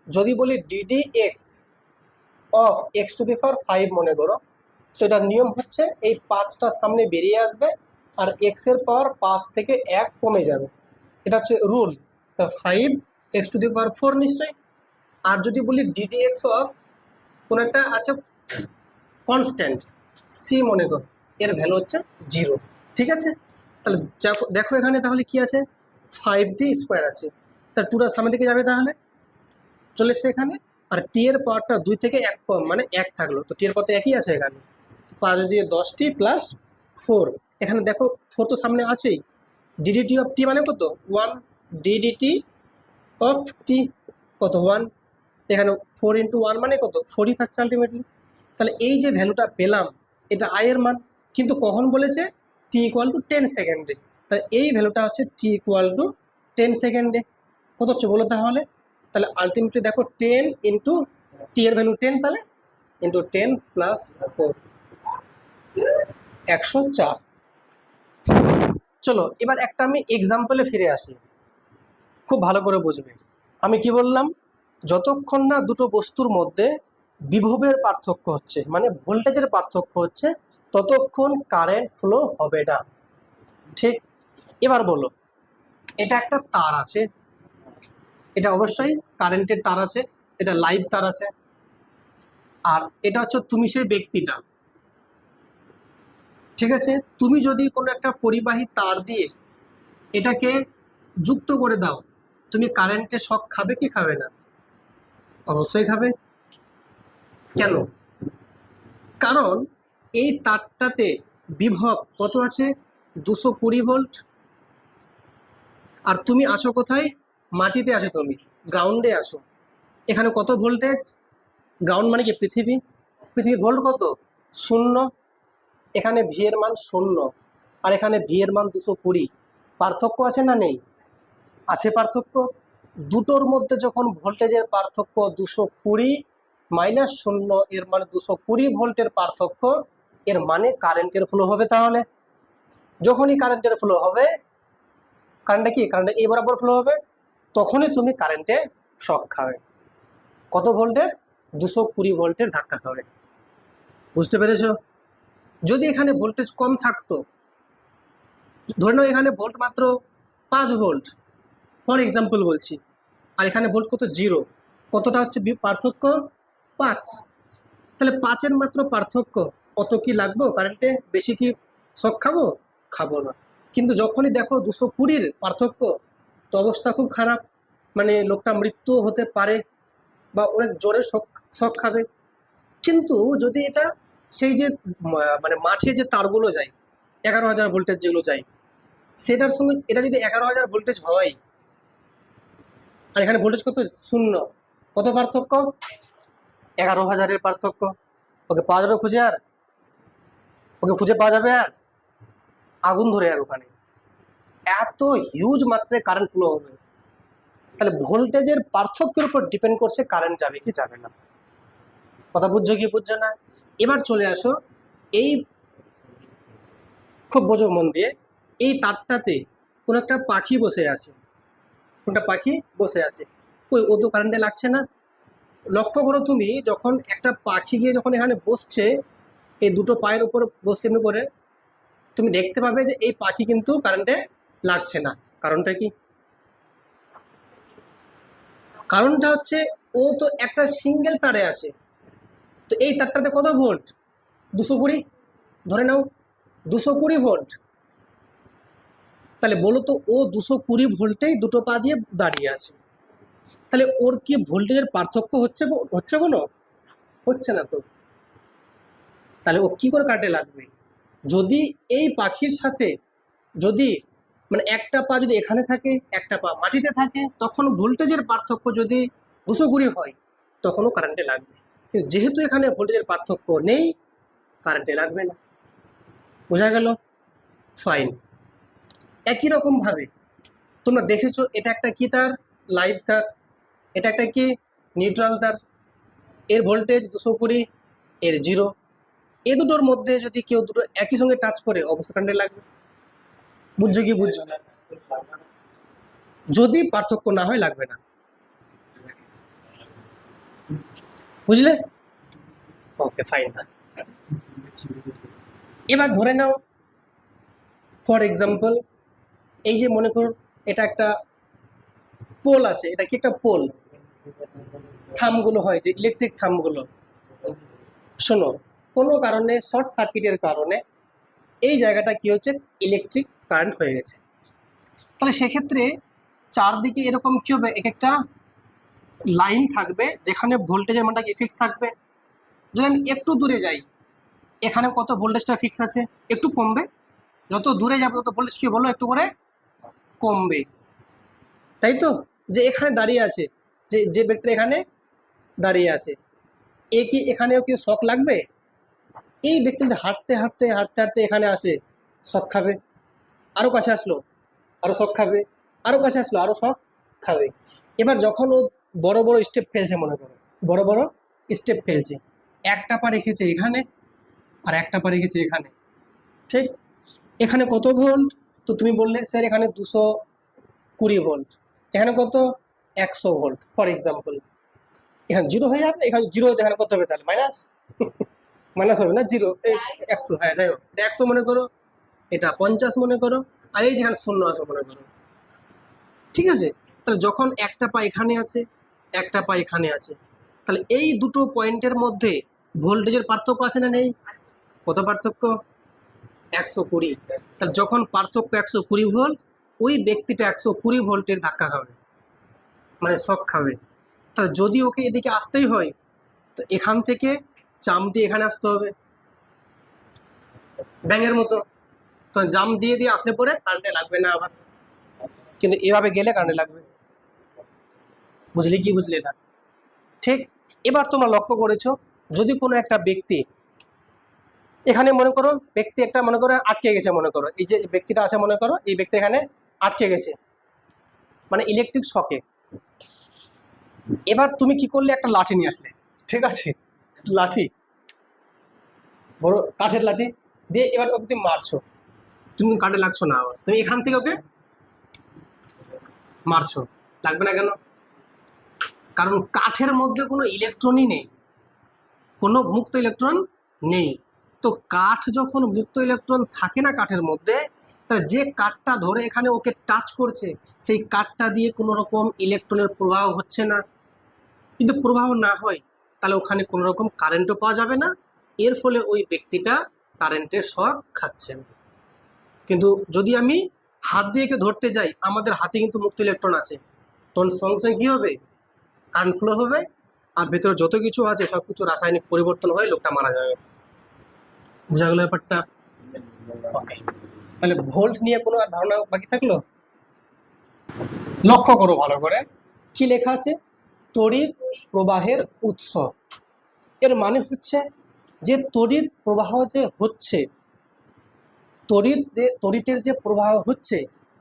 Speaker 1: যদি বলি D D X of X to the power 5 মনে করো, তো এটার নিয়ম হচ্ছে এই 5টা সামনে বেরিয়ে আসবে আর এক্স এর পাওয়ার 5 থেকে 1 কমে যাবে, এটা হচ্ছে রুল। তো 5 এক্স টু দি পাওয়ার 4 নিশ্চয়ই। আর যদি বলি ডিডি এক্স অফ কোন একটা আছে কনস্ট্যান্ট সি মনে করো, এর ভ্যালু হচ্ছে 0, ঠিক আছে। তাহলে দেখো এখানে তাহলে কি আছে, 5t² আছে, তাহলে 2টা সামনে দিকে যাবে, তাহলে চলে এসছে এখানে। আর টি এর পাওয়ারটা 2 থেকে 1 কম, মানে 1 থাকলো, তো টি এর পাওয়ার তো একই আছে এখানে, 5 দিয়ে 10t প্লাস 4, এখানে দেখো 4 তো সামনে আছেই, ডিডিটি অফ টি মানে কত 1, ডিডিটি অফ টি কত 1, এখানে 4 × 1 মানে কত 4ই থাকছে আলটিমেটলি। তাহলে এই যে ভ্যালুটা পেলাম এটা আই এর মান, কিন্তু কখন বলেছে টি ইকুয়াল টু 10 সেকেন্ডে, তাহলে এই ভ্যালুটা হচ্ছে টি ইকুয়াল টু 10 সেকেন্ডে। কত হচ্ছে বলো তাহলে, তাহলে আলটিমেটলি দেখো 10 ইন্টু টি এর ভ্যালু 10, তাহলে ইন্টু 10 প্লাস 4, 104। চলো এবার একটা আমি এক্সাম্পলে ফিরে আসি, খুব ভালো করে বুঝবে। আমি কি বললাম, যতক্ষণ না দুটো বস্তুর মধ্যে বিভবের পার্থক্য হচ্ছে, মানে ভোল্টেজের পার্থক্য হচ্ছে, ততক্ষণ কারেন্ট ফ্লো হবে না, ঠিক? এবার বলো, এটা একটা তার আছে, এটা অবশ্যই কারেন্টের তার আছে, এটা লাইভ তার আছে, আর এটা হচ্ছে তুমি সেই ব্যক্তিটা, ঠিক আছে? তুমি যদি কোনো একটা পরিবাহী তার দিয়ে এটাকে যুক্ত করে দাও, তুমি কারেন্টের শক খাবে কি খাবে না? অবশ্যই খাবে। কেন? কারণ এই তারটাতে বিভব কত আছে 220 ভোল্ট, আর তুমি আছো কোথায়, মাটিতে আছো, তুমি গ্রাউন্ডে আছো, এখানে কত ভোল্টেজ, গ্রাউন্ড মানে কি পৃথিবী, পৃথিবীর ভোল্ট কত 0, এখানে ভি এর মান 0, আর এখানে ভি এর মান 220, পার্থক্য আছে না নেই? আছে পার্থক্য। দুটোর মধ্যে যখন ভোল্টেজের পার্থক্য 220 মাইনাস 0, এর মানে 220 ভোল্টের পার্থক্য, এর মানে কারেন্টের ফ্লো হবে। তাহলে যখনই কারেন্টের ফ্লো হবে, কারেন্টটা কি, কারেন্টটা এই বরাবর ফ্লো হবে, তখনই তুমি কারেন্টে শক খাবে। কত ভোল্টের, 220 ভোল্টের ধাক্কা খাবে। বুঝতে পেরেছো? যদি এখানে ভোল্টেজ কম থাকতো, ধরে নাও এখানে ভোল্ট মাত্র 5 ভোল্ট, ফর এক্সাম্পল বলছি, আর এখানে ভোল্ট কত 0, কতটা হচ্ছে পার্থক্য 5, তাহলে 5-এর মাত্র পার্থক্য, অত কি লাগবো কারেন্টে, বেশি কি শক খাবো? খাবো না। কিন্তু যখনই দেখো 220-র পার্থক্য, তো অবস্থা খুব খারাপ, মানে লোকটা মৃত্যু হতে পারে বা অনেক জোরে শক খাবে। কিন্তু যদি এটা সেই যে মানে মাঠে যে তারগুলো যায় 11,000 ভোল্টেজ যেগুলো যায়, সেটার সঙ্গে এটা যদি 11,000 ভোল্টেজ হয়, আর এখানে ভোল্টেজ কত 0, কত পার্থক্য 11,000-এর পার্থক্য। ওকে পাওয়া যাবে খুঁজে, আর ওকে খুঁজে পাওয়া যাবে, আর আগুন ধরে আর ওখানে এত হিউজ মাত্রায় কারেন্ট ফ্লো হবে। তাহলে ভোল্টেজের পার্থক্যের উপর ডিপেন্ড করছে কারেন্ট যাবে কি যাবে না। কথা বুঝছো কি বুঝছো না? এবার চলে আসো, এই খুব বোঝো মন দিয়ে, এই তারটাতে কোন একটা পাখি বসে আছে, কোনটা পাখি বসে আছে, ওই ও তো কারেন্টে লাগছে না। লক্ষ্য করো তুমি, যখন একটা পাখি গিয়ে যখন এখানে বসছে, এই দুটো পায়ের উপর বসে এমনি করে, তুমি দেখতে পাবে যে এই পাখি কিন্তু কারেন্টে লাগছে না। কারণটা কি? কারণটা হচ্ছে ও তো একটা সিঙ্গেল তারে আছে, তো এই তারটাতে কত ভোল্ট 220, ধরে নাও 220 ভোল্ট, তাহলে বলো তো ও 220 ভোল্টেই দুটো পা দিয়ে দাঁড়িয়ে আছে, তাহলে ওর কি ভোল্টেজের পার্থক্য হচ্ছে হচ্ছে কোনো? হচ্ছে না তো। তাহলে ও কি করে কাটে লাগবে? যদি এই পাখির সাথে যদি মানে একটা পা যদি এখানে থাকে, একটা পা মাটিতে থাকে, তখন ভোল্টেজের পার্থক্য যদি 220 হয়, তখনও কারেন্টে লাগবে। কিন্তু যেহেতু এখানে ভোল্টেজের পার্থক্য নেই, কারেন্টে লাগবে না। বোঝা গেল? ফাইন। একই রকম ভাবে তোমরা দেখেছো, এটা একটা কি তার, লাইভ তার, এটা একটা কি নিউট্রাল তার, এর ভোল্টেজ 220, এর 0, এই দুটোর মধ্যে যদি কেউ দুটো একই সঙ্গে টাচ করে, অবশ্যই কারেন্টে লাগবে। বুঝছো কি বুঝছো না? যদি পার্থক্য না হয় লাগবে না। বুঝলে? Okay fine. এবার ধরে নাও, ফর এক্সাম্পল, এই যে মনে করো এটা একটা পোল আছে, এটা কি একটা পোল, থামগুলো হয় যে ইলেকট্রিক থামগুলো, শোনো, কোনো কারণে শর্ট সার্কিটের কারণে এই জায়গাটা কি হচ্ছে, ইলেকট্রিক কারেন্ট হয়ে গেছে। তাহলে সেক্ষেত্রে চারদিকে এরকম কি হবে, এক একটা লাইন থাকবে যেখানে ভোল্টেজের মানটা কি ফিক্স থাকবে। যদি আমি একটু দূরে যাই, এখানে কত ভোল্টেজটা ফিক্স আছে, একটু কমবে। যত দূরে যাবে তত ভোল্টেজ কি বলো একটু করে কমবে, তাই তো। যে এখানে দাঁড়িয়ে আছে, যে যে ব্যক্তি এখানে দাঁড়িয়ে আছে, এ কি এখানেও কি শক লাগবে? এই ব্যক্তি হাঁটতে হাঁটতে হাঁটতে হাঁটতে এখানে আসে, শক খাবে। আরো কাছে আসলো, আরো শক খাবে। আরো কাছে আসলো, আরো শক খাবে। এবার যখন ও বড় বড় স্টেপ ফেলছে, মনে করো বড় বড় স্টেপ ফেলছে, একটা পা রেখেছে এখানে আর একটা পা রেখেছে এখানে, ঠিক। এখানে কত ভোল্ট? তো তুমি বললে স্যার এখানে 220 ভোল্ট, এখানে কত 100 ভোল্ট ফর এক্সাম্পল। এখানে জিরো হয়ে যাবে, এখানে জিরো হতে এখানে কত হবে তাহলে মাইনাস, মাইনাস হবে না জিরো, 100, হ্যাঁ যাই হোক, এটা 100 মনে করো, এটা 50 মনে করো, আর এই যেখানে শূন্য আছে মনে করো, ঠিক আছে। তাহলে যখন একটা পা এখানে আছে, একটা পা এখানে আছে, তাহলে এই দুটো পয়েন্টের মধ্যে ভোল্টেজের পার্থক্য আছে না নেই? কত পার্থক্য? 120। তাহলে যখন পার্থক্য 120 ভোল্ট, ওই ব্যক্তিটা 120 ভোল্টের ধাক্কা খাবে, মানে শক খাবে। তাহলে যদি ওকে এদিকে আসতেই হয়, তো এখান থেকে জাম্প দিয়ে এখানে আসতে হবে, ব্যাঙের মতো। তো জাম্প দিয়ে দিয়ে আসলে পরে কারেন্টে লাগবে না আবার, কিন্তু এভাবে গেলে কারেন্টে লাগবে। বুঝলি কি বুঝলি না? ঠিক। এবার তোমরা লক্ষ্য করেছো, যদি কোনো একটা ব্যক্তি এখানে মনে করো, ব্যক্তি একটা মনে করো আটকে গেছে, মনে করো এই যে ব্যক্তিটা আছে, মনে করো এই ব্যক্তি এখানে আটকে গেছে, মানে ইলেকট্রিক শকে। এবার তুমি কি করলে, একটা লাঠি নিয়ে আসলে, ঠিক আছে, লাঠি, বড় কাঠের লাঠি দিয়ে এবার ওকে তুমি মারছো, তুমি কাটে লাগছো না, আবার তুমি এখান থেকে ওকে মারছো, লাগবে না কেন? কারণ কাঠের মধ্যে কোনো ইলেকট্রনই নেই, কোনো মুক্ত ইলেকট্রন নেই। তো কাঠ যখন মুক্ত ইলেকট্রন থাকে না কাঠের মধ্যে, তাহলে যে কাঠটা ধরে এখানে ওকে টাচ করছে, সেই কাঠটা দিয়ে কোনো রকম ইলেকট্রনের প্রবাহ হচ্ছে না। কিন্তু প্রবাহ না হয়, তাহলে ওখানে কোনো রকম কারেন্টও পাওয়া যাবে না, এর ফলে ওই ব্যক্তিটা কারেন্টের শক খাচ্ছেন। কিন্তু যদি আমি হাত দিয়ে একে ধরতে যাই, আমাদের হাতে কিন্তু মুক্ত ইলেকট্রন আছে, তখন সঙ্গে সঙ্গে কী হবে, কারেন্ট ফ্লো হবে, আর ভেতরে যত কিছু আছে সব কিছু রাসায়নিক পরিবর্তন হয়ে লোকটা মারা যাবে। বোঝা গেল ব্যাপারটা? ওকে, তাহলে ভোল্ট নিয়ে কোনো আর ধারণা বাকি থাকলো? লক্ষ্য করো ভালো করে, কি লেখা আছে, তড়িৎ প্রবাহের উৎস। এর মানে হচ্ছে যে তড়িৎ প্রবাহ যে হচ্ছে, তড়িতের যে প্রবাহ হচ্ছে,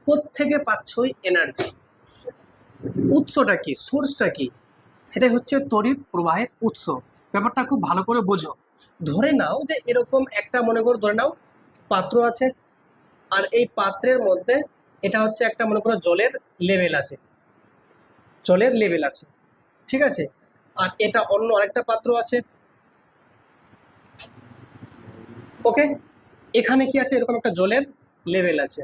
Speaker 1: কোত্থেকে পাচ্ছ ওই এনার্জি, উৎসটা কি, সোর্সটা কি, সেটাই হচ্ছে তড়িৎ প্রবাহের উৎস। ব্যাপারটা খুব ভালো করে বোঝো। ধরে নাও যে এরকম একটা, মনে করো ধরে নাও পাত্র আছে, আর এই পাত্রের মধ্যে এটা হচ্ছে একটা, মনে করো জলের লেভেল আছে, জলের লেভেল আছে, ঠিক আছে। আর এটা অন্য আরেকটা পাত্র আছে, ওকে। এখানে কি আছে, এরকম একটা জলের লেভেল আছে।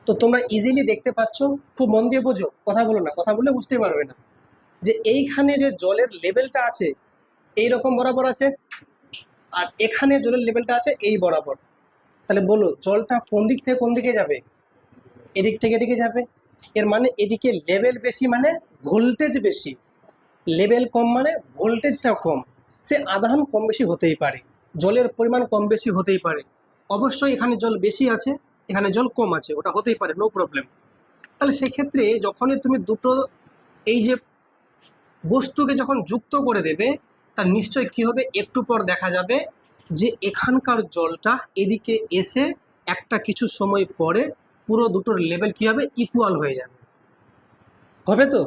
Speaker 1: তো তোমরা ইজিলি দেখতে পাচ্ছ, খুব মন দিয়ে বোঝো, কথা বলো না, কথা বললে বুঝতে পারবে না, যে এইখানে যে জলের লেভেলটা আছে এই রকম বরাবর আছে, আর এখানে জলের লেভেলটা আছে এই বরাবর। তাহলে বলো জলটা কোন দিক থেকে কোন দিকে যাবে, এদিক থেকে এদিকে যাবে। এর মানে এদিকে লেভেল বেশি মানে ভোল্টেজ বেশি, লেভেল কম মানে ভোল্টেজটা কম। সে আধান কম বেশি হতেই পারে, জলের পরিমাণ কম বেশি হতেই পারে, অবশ্যই এখানে জল বেশি আছে এখানে জল কম আছে, ওটা হতেই পারে, নো প্রবলেম। তাহলে সেক্ষেত্রে যখনই তুমি দুটো এই যে বস্তুকে যখন যুক্ত করে দেবে, তার নিশ্চয় কি হবে, একটু পর দেখা যাবে যে এখানকার জলটা এদিকে এসে একটা কিছু সময় পরে পুরো দুটোর লেভেল কি হবে, ইকুয়াল হয়ে যাবে, হবে তো।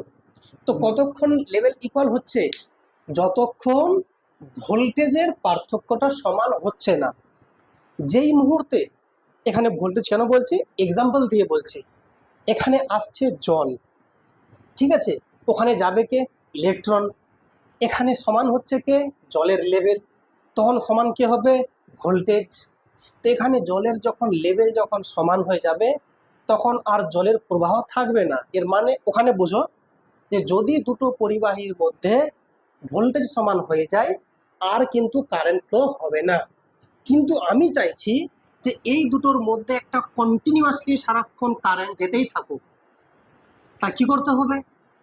Speaker 1: তো কতক্ষণ লেভেল ইকুয়াল হচ্ছে, যতক্ষণ ভোল্টেজের পার্থক্যটা সমান হচ্ছে না। যেই মুহূর্তে, এখানে ভোল্টেজ কেন বলছি, এক্সাম্পল দিয়ে বলছি, এখানে আসছে জল, ঠিক আছে, ওখানে যাবে কে, ইলেকট্রন, এখানে সমান হচ্ছে কে, জলের লেভেল, তখন সমান কি হবে, ভোল্টেজ। তো এখানে জলের যখন লেভেল যখন সমান হয়ে যাবে, তখন আর জলের প্রবাহ থাকবে না। এর মানে ওখানে বুঝো যে যদি দুটো পরিবাহীর মধ্যে ভোল্টেজ সমান হয়ে যায়, আর কিন্তু কারেন্ট ফ্লো হবে না। কিন্তু আমি চাইছি যে এই দুটোর মধ্যে একটা কন্টিনিউয়াসলি সারাক্ষণ কারেন্ট যেতেই থাকুক, তা কি করতে হবে?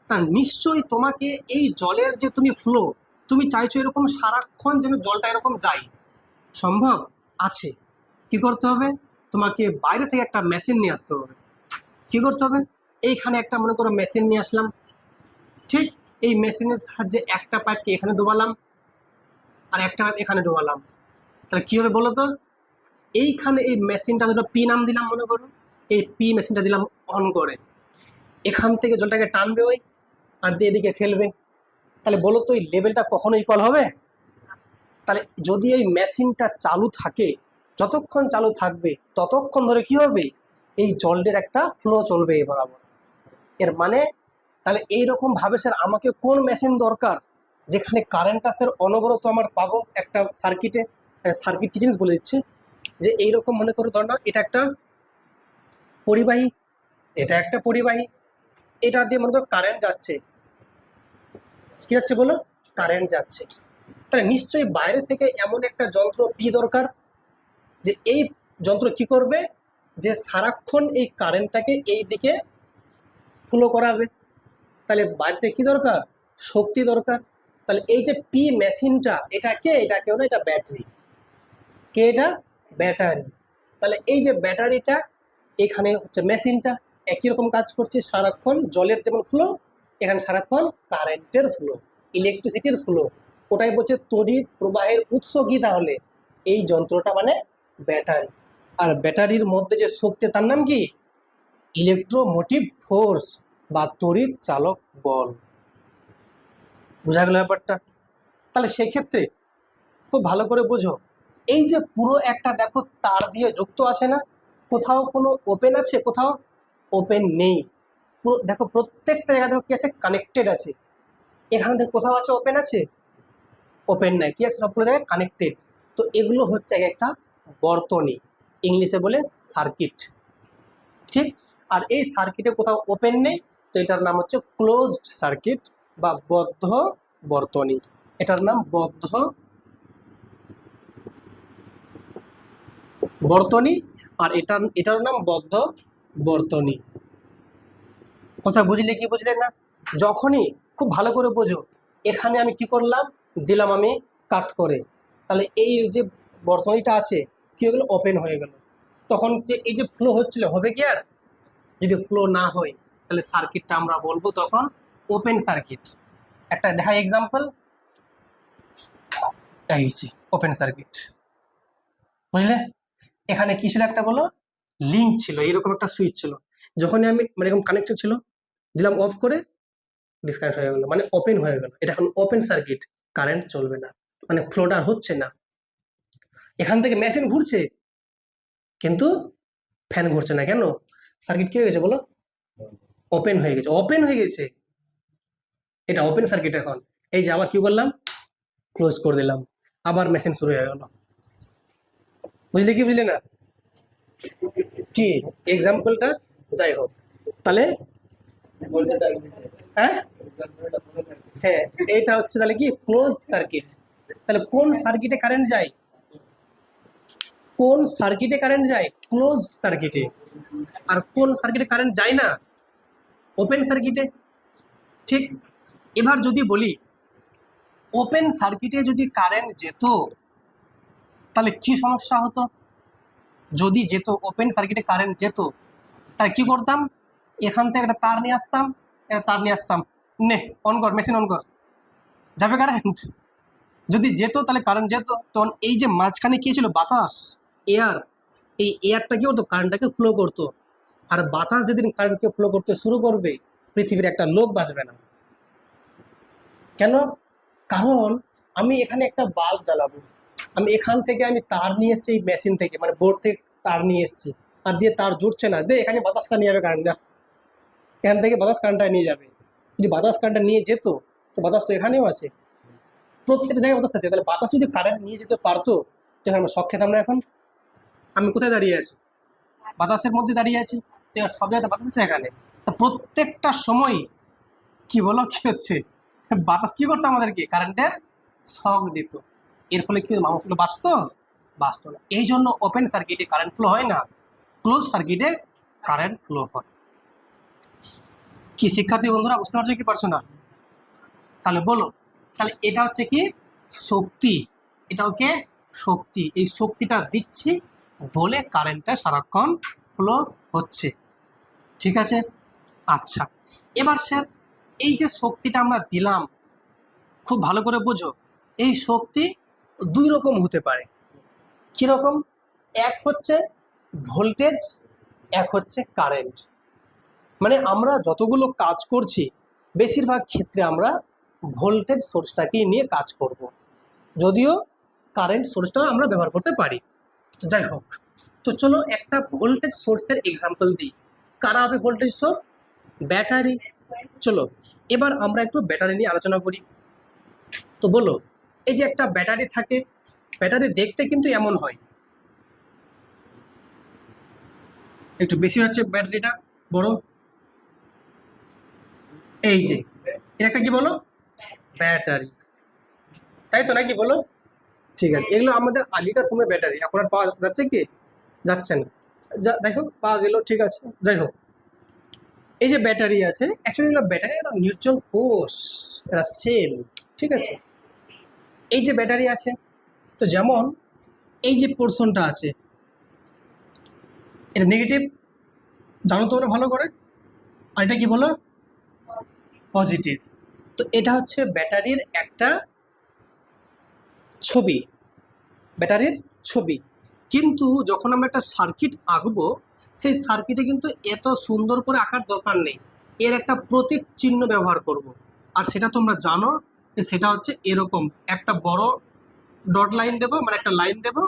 Speaker 1: তার নিশ্চয়ই তোমাকে এই জলের যে তুমি ফ্লো, তুমি চাইছো এরকম সারাক্ষণ যেন জলটা এরকম যায়, সম্ভব আছে? কি করতে হবে? তোমাকে বাইরে থেকে একটা মেশিন নিয়ে আসতে হবে। কি করতে হবে? এইখানে একটা মনে করো মেশিন নিয়ে আসলাম, ঠিক এই মেশিনের সাহায্যে একটা পাইপকে এখানে ডোবালাম আর একটা পাইপ এখানে ডোবালাম, তাহলে কি হবে বলো তো? এইখানে এই মেশিনটা দুটো পি নাম দিলাম, মনে করো এই পি মেশিনটা দিলাম অন করে, এখান থেকে জলটাকে টানবে ওই আর দিয়ে এদিকে ফেলবে, তাহলে বলো তো এই লেভেলটা কখনো ইকুয়াল হবে? তাহলে যদি এই মেশিনটা চালু থাকে, যতক্ষণ চালু থাকবে ততক্ষণ ধরে কি হবে? এই জলের একটা ফ্লো চলবে এই বরাবর। এর মানে তাহলে এইরকম ভাবে স্যার আমাকে কোন মেশিন দরকার যেখানে কারেন্টটা স্যার অনবরত আমার পাবো একটা সার্কিটে? সার্কিট কি জিনিস বলে দিচ্ছে, যে এইরকম মনে করে ধর না, এটা একটা পরিবাহী, এটা একটা পরিবাহী, এটা দিয়ে মনে করো কারেন্ট যাচ্ছে, কি যাচ্ছে বলো? কারেন্ট যাচ্ছে। তাহলে নিশ্চয়ই বাইরে থেকে এমন একটা যন্ত্র পি দরকার, যে এই যন্ত্র কি করবে, যে সারাক্ষণ এই কারেন্টটাকে এই দিকে ফ্লো করাবে। তাহলে বাড়িতে কি দরকার? শক্তি দরকার। তাহলে এই যে পি মেশিনটা, এটা কে? এটা কেউ না, এটা ব্যাটারি। কে এটা? ব্যাটারি। তাহলে এই যে ব্যাটারিটা, এখানে হচ্ছে মেশিনটা, একই রকম কাজ করছে, সারাক্ষণ জলের যেমন ফ্লো, এখানে সারাক্ষণ কারেন্টের ফ্লো, ইলেকট্রিসিটির ফ্লো। ওটাই বলছে তড়িৎ প্রবাহের উৎস কি? তাহলে এই যন্ত্রটা মানে ব্যাটারি। আর ব্যাটারির মধ্যে যে শক্তি, তার নাম কি? ইলেকট্রোমোটিভ ফোর্স বা তড়িৎ চালক বল। বোঝা গেল ব্যাপারটা? তাহলে সেক্ষেত্রে খুব ভালো করে বোঝো, এই যে পুরো একটা দেখো তার দিয়ে যুক্ত আছে না, কোথাও কোনো ওপেন আছে, কোথাও ওপেন নেই। পুরো দেখো প্রত্যেকটা জায়গা দেখো কি আছে? কানেক্টেড আছে। এখানে দেখো কোথাও আছে ওপেন আছে? ওপেন নাই, কি আছে? সবগুলো জায়গায় কানেক্টেড। তো এগুলো হচ্ছে একটা বর্তনী, ইংলিশে বলে সার্কিট, ঠিক? আর এই সার্কিটে কোথাও ওপেন নেই, তো এটার নাম হচ্ছে ক্লোজড সার্কিট বা বদ্ধ বর্তনী। এটার নাম বদ্ধ বর্তনী, আর এটার নাম বদ্ধ বর্তনী। কথা বুঝলে কি বুঝলে না? যখনই খুব ভালো করে বোঝো, এখানে আমি কি করলাম, দিলাম আমি কাট করে, তাহলে এই যে বর্তনীটা আছে কি হয়ে গেল? ওপেন হয়ে গেল। তখন যে এই যে ফ্লো হচ্ছিল, হবে কি আর? যদি ফ্লো না হয় তাহলে সার্কিটটা আমরা বলবো তখন ওপেন সার্কিট। একটা দেখা এক্সাম্পল, এই ওপেন সার্কিট, বুঝলে? এখানে কি ছিল একটা বলো? লিঙ্ক ছিল, এরকম একটা সুইচ ছিল, যখনই আমি মানে এরকম কানেক্টেড ছিল, দিলাম অফ করে, ডিসকানেক্ট হয়ে গেল, মানে ওপেন হয়ে গেল। এটা এখন ওপেন সার্কিট, কারেন্ট চলবে না, মানে ফ্লোটা হচ্ছে না। এখান থেকে মেশিন ঘুরছে কিন্তু ফ্যান ঘুরছে না, কেন? সার্কিট কি হয়ে গেছে বলো? ওপেন হয়ে গেছে, ওপেন হয়ে গেছে, এটা ওপেন সার্কিট। এখন এই যে আবার কি করলাম, ক্লোজ করে দিলাম, আবার মেশিন শুরু হয়ে গেল। বুঝলে কি বুঝলে না? কি এক্সাম্পলটা? যাই হোক, তাহলে হ্যাঁ হ্যাঁ, এটা হচ্ছে তাহলে কি ক্লোজ সার্কিট। তাহলে কোন সার্কিটে কারেন্ট যায়? কোন সার্কিটে কারেন্ট যায়? ক্লোজ সার্কিটে। আর কোন সার্কিটে কারেন্ট যায় না? ওপেন সার্কিটে, ঠিক? এবার যদি বলি ওপেন সার্কিটে যদি কারেন্ট যেত তাহলে কি সমস্যা হতো? যদি যেত, ওপেন সার্কিটে কারেন্ট যেত, তাহলে কি করতাম? এখান থেকে একটা তার নিয়ে আসতাম, একটা তার নিয়ে আসতাম, নে অন কর, মেশিন অন কর, যাবে কারেন্ট। যদি যেত তাহলে কারেন্ট যেত, তখন এই যে মাঝখানে কি ছিল? বাতাস, এয়ার। এই এয়ারটা কি করতো? কারেন্টটাকে ফ্লো করতো। আর বাতাস যেদিন কারেন্টকে ফ্লো করতে শুরু করবে, পৃথিবীর একটা লোক বাঁচবে না। কেন? কারণ আমি এখানে একটা বাল্ব জ্বালাবো, আমি এখান থেকে আমি তার নিয়ে এসেছি, এই মেশিন থেকে মানে বোর্ড থেকে তার নিয়ে এসেছি, আর দিয়ে তার জুটছে না, দে এখানে বাতাসটা নিয়ে যাবে কারেন্টটা, এখান থেকে বাতাস কারেন্টটা নিয়ে যাবে। যদি বাতাস কারেন্টটা নিয়ে যেত, তো বাতাস তো এখানেও আছে, প্রত্যেকটা জায়গায় বাতাস আছে, তাহলে বাতাস যদি কারেন্ট নিয়ে যেতে পারতো, তো এখানে আমরা শক খেতাম না। এখন আমি কোথায় দাঁড়িয়ে আছি? বাতাসের মধ্যে দাঁড়িয়ে আছি, তো এবার সব জায়গায় বাতাস আছে এখানে। তো প্রত্যেকটা সময় কি বলো, কি হচ্ছে? বাতাস কি করতো? আমাদেরকে কারেন্টের শক দিত। এর ফলে কি মানুষগুলো বাঁচতো? বাঁচতো না। এই জন্য ওপেন সার্কিটে কারেন্ট ফ্লো হয় না, ক্লোজ সার্কিটে কারেন্ট ফ্লো হয়। কি শিক্ষার্থী বন্ধুরা বুঝতে পারছো কি পারছো না? তাহলে বলো, তাহলে এটা হচ্ছে কি শক্তি, এটা ওকে শক্তি, এই শক্তিটা দিচ্ছি বলে কারেন্টটা সারাক্ষণ ফ্লো হচ্ছে। ঠিক আছে, আচ্ছা এবার স্যার এই যে শক্তিটা আমরা দিলাম, খুব ভালো করে বোঝো, এই শক্তি দুই রকম হতে পারে। কিরকম? এক হচ্ছে ভোল্টেজ, এক হচ্ছে কারেন্ট। মানে আমরা যতগুলো কাজ করছি বেশিরভাগ ক্ষেত্রে আমরা ভোল্টেজ সোর্সটাকে নিয়ে কাজ করব, যদিও কারেন্ট সোর্সটা আমরা ব্যবহার করতে পারি। যাই হোক, তো চলো একটা ভোল্টেজ সোর্সের এক্সাম্পল দিই। কারা হবে ভোল্টেজ সোর্স? ব্যাটারি। চলো এবার আমরা একটু ব্যাটারি নিয়ে আলোচনা করি। তো বলো, এই যে একটা ব্যাটারি থাকে, ব্যাটারি দেখতে কিন্তু এমন হয়, একটু বেশি হচ্ছে ব্যাটারিটা বড়, এই যে এটা একটা কি বলো, ব্যাটারি, তাই তো নাকি বলো? ঠিক আছে, এগুলো আমাদের আগেকার সময় ব্যাটারি, এখন আর পাওয়া যাচ্ছে কি? যাচ্ছে না। যাই হোক, পাওয়া গেল, ঠিক আছে। যাই হোক, এই যে ব্যাটারি আছে, অ্যাকচুয়ালি এগুলো ব্যাটারি একটা নিউট্রাল কোষ, একটা সেল। ঠিক আছে, এই যে ব্যাটারি আছে, তো যেমন এই যে পোর্শনটা আছে এটা নেগেটিভ, জানো তোমরা ভালো করে, আর এটা কি বলো, পজিটিভ। তো এটা হচ্ছে ব্যাটারির একটা ছবি, ব্যাটারির ছবি। কিন্তু যখন আমরা একটা সার্কিট আঁকবো, সেই সার্কিটে কিন্তু এত সুন্দর করে আঁকার দরকার নেই, এর একটা প্রতীক চিহ্ন ব্যবহার করব। আর সেটা তোমরা জানো যে সেটা হচ্ছে এরকম একটা বড় ডট লাইন দেবো, মানে একটা লাইন দেবো,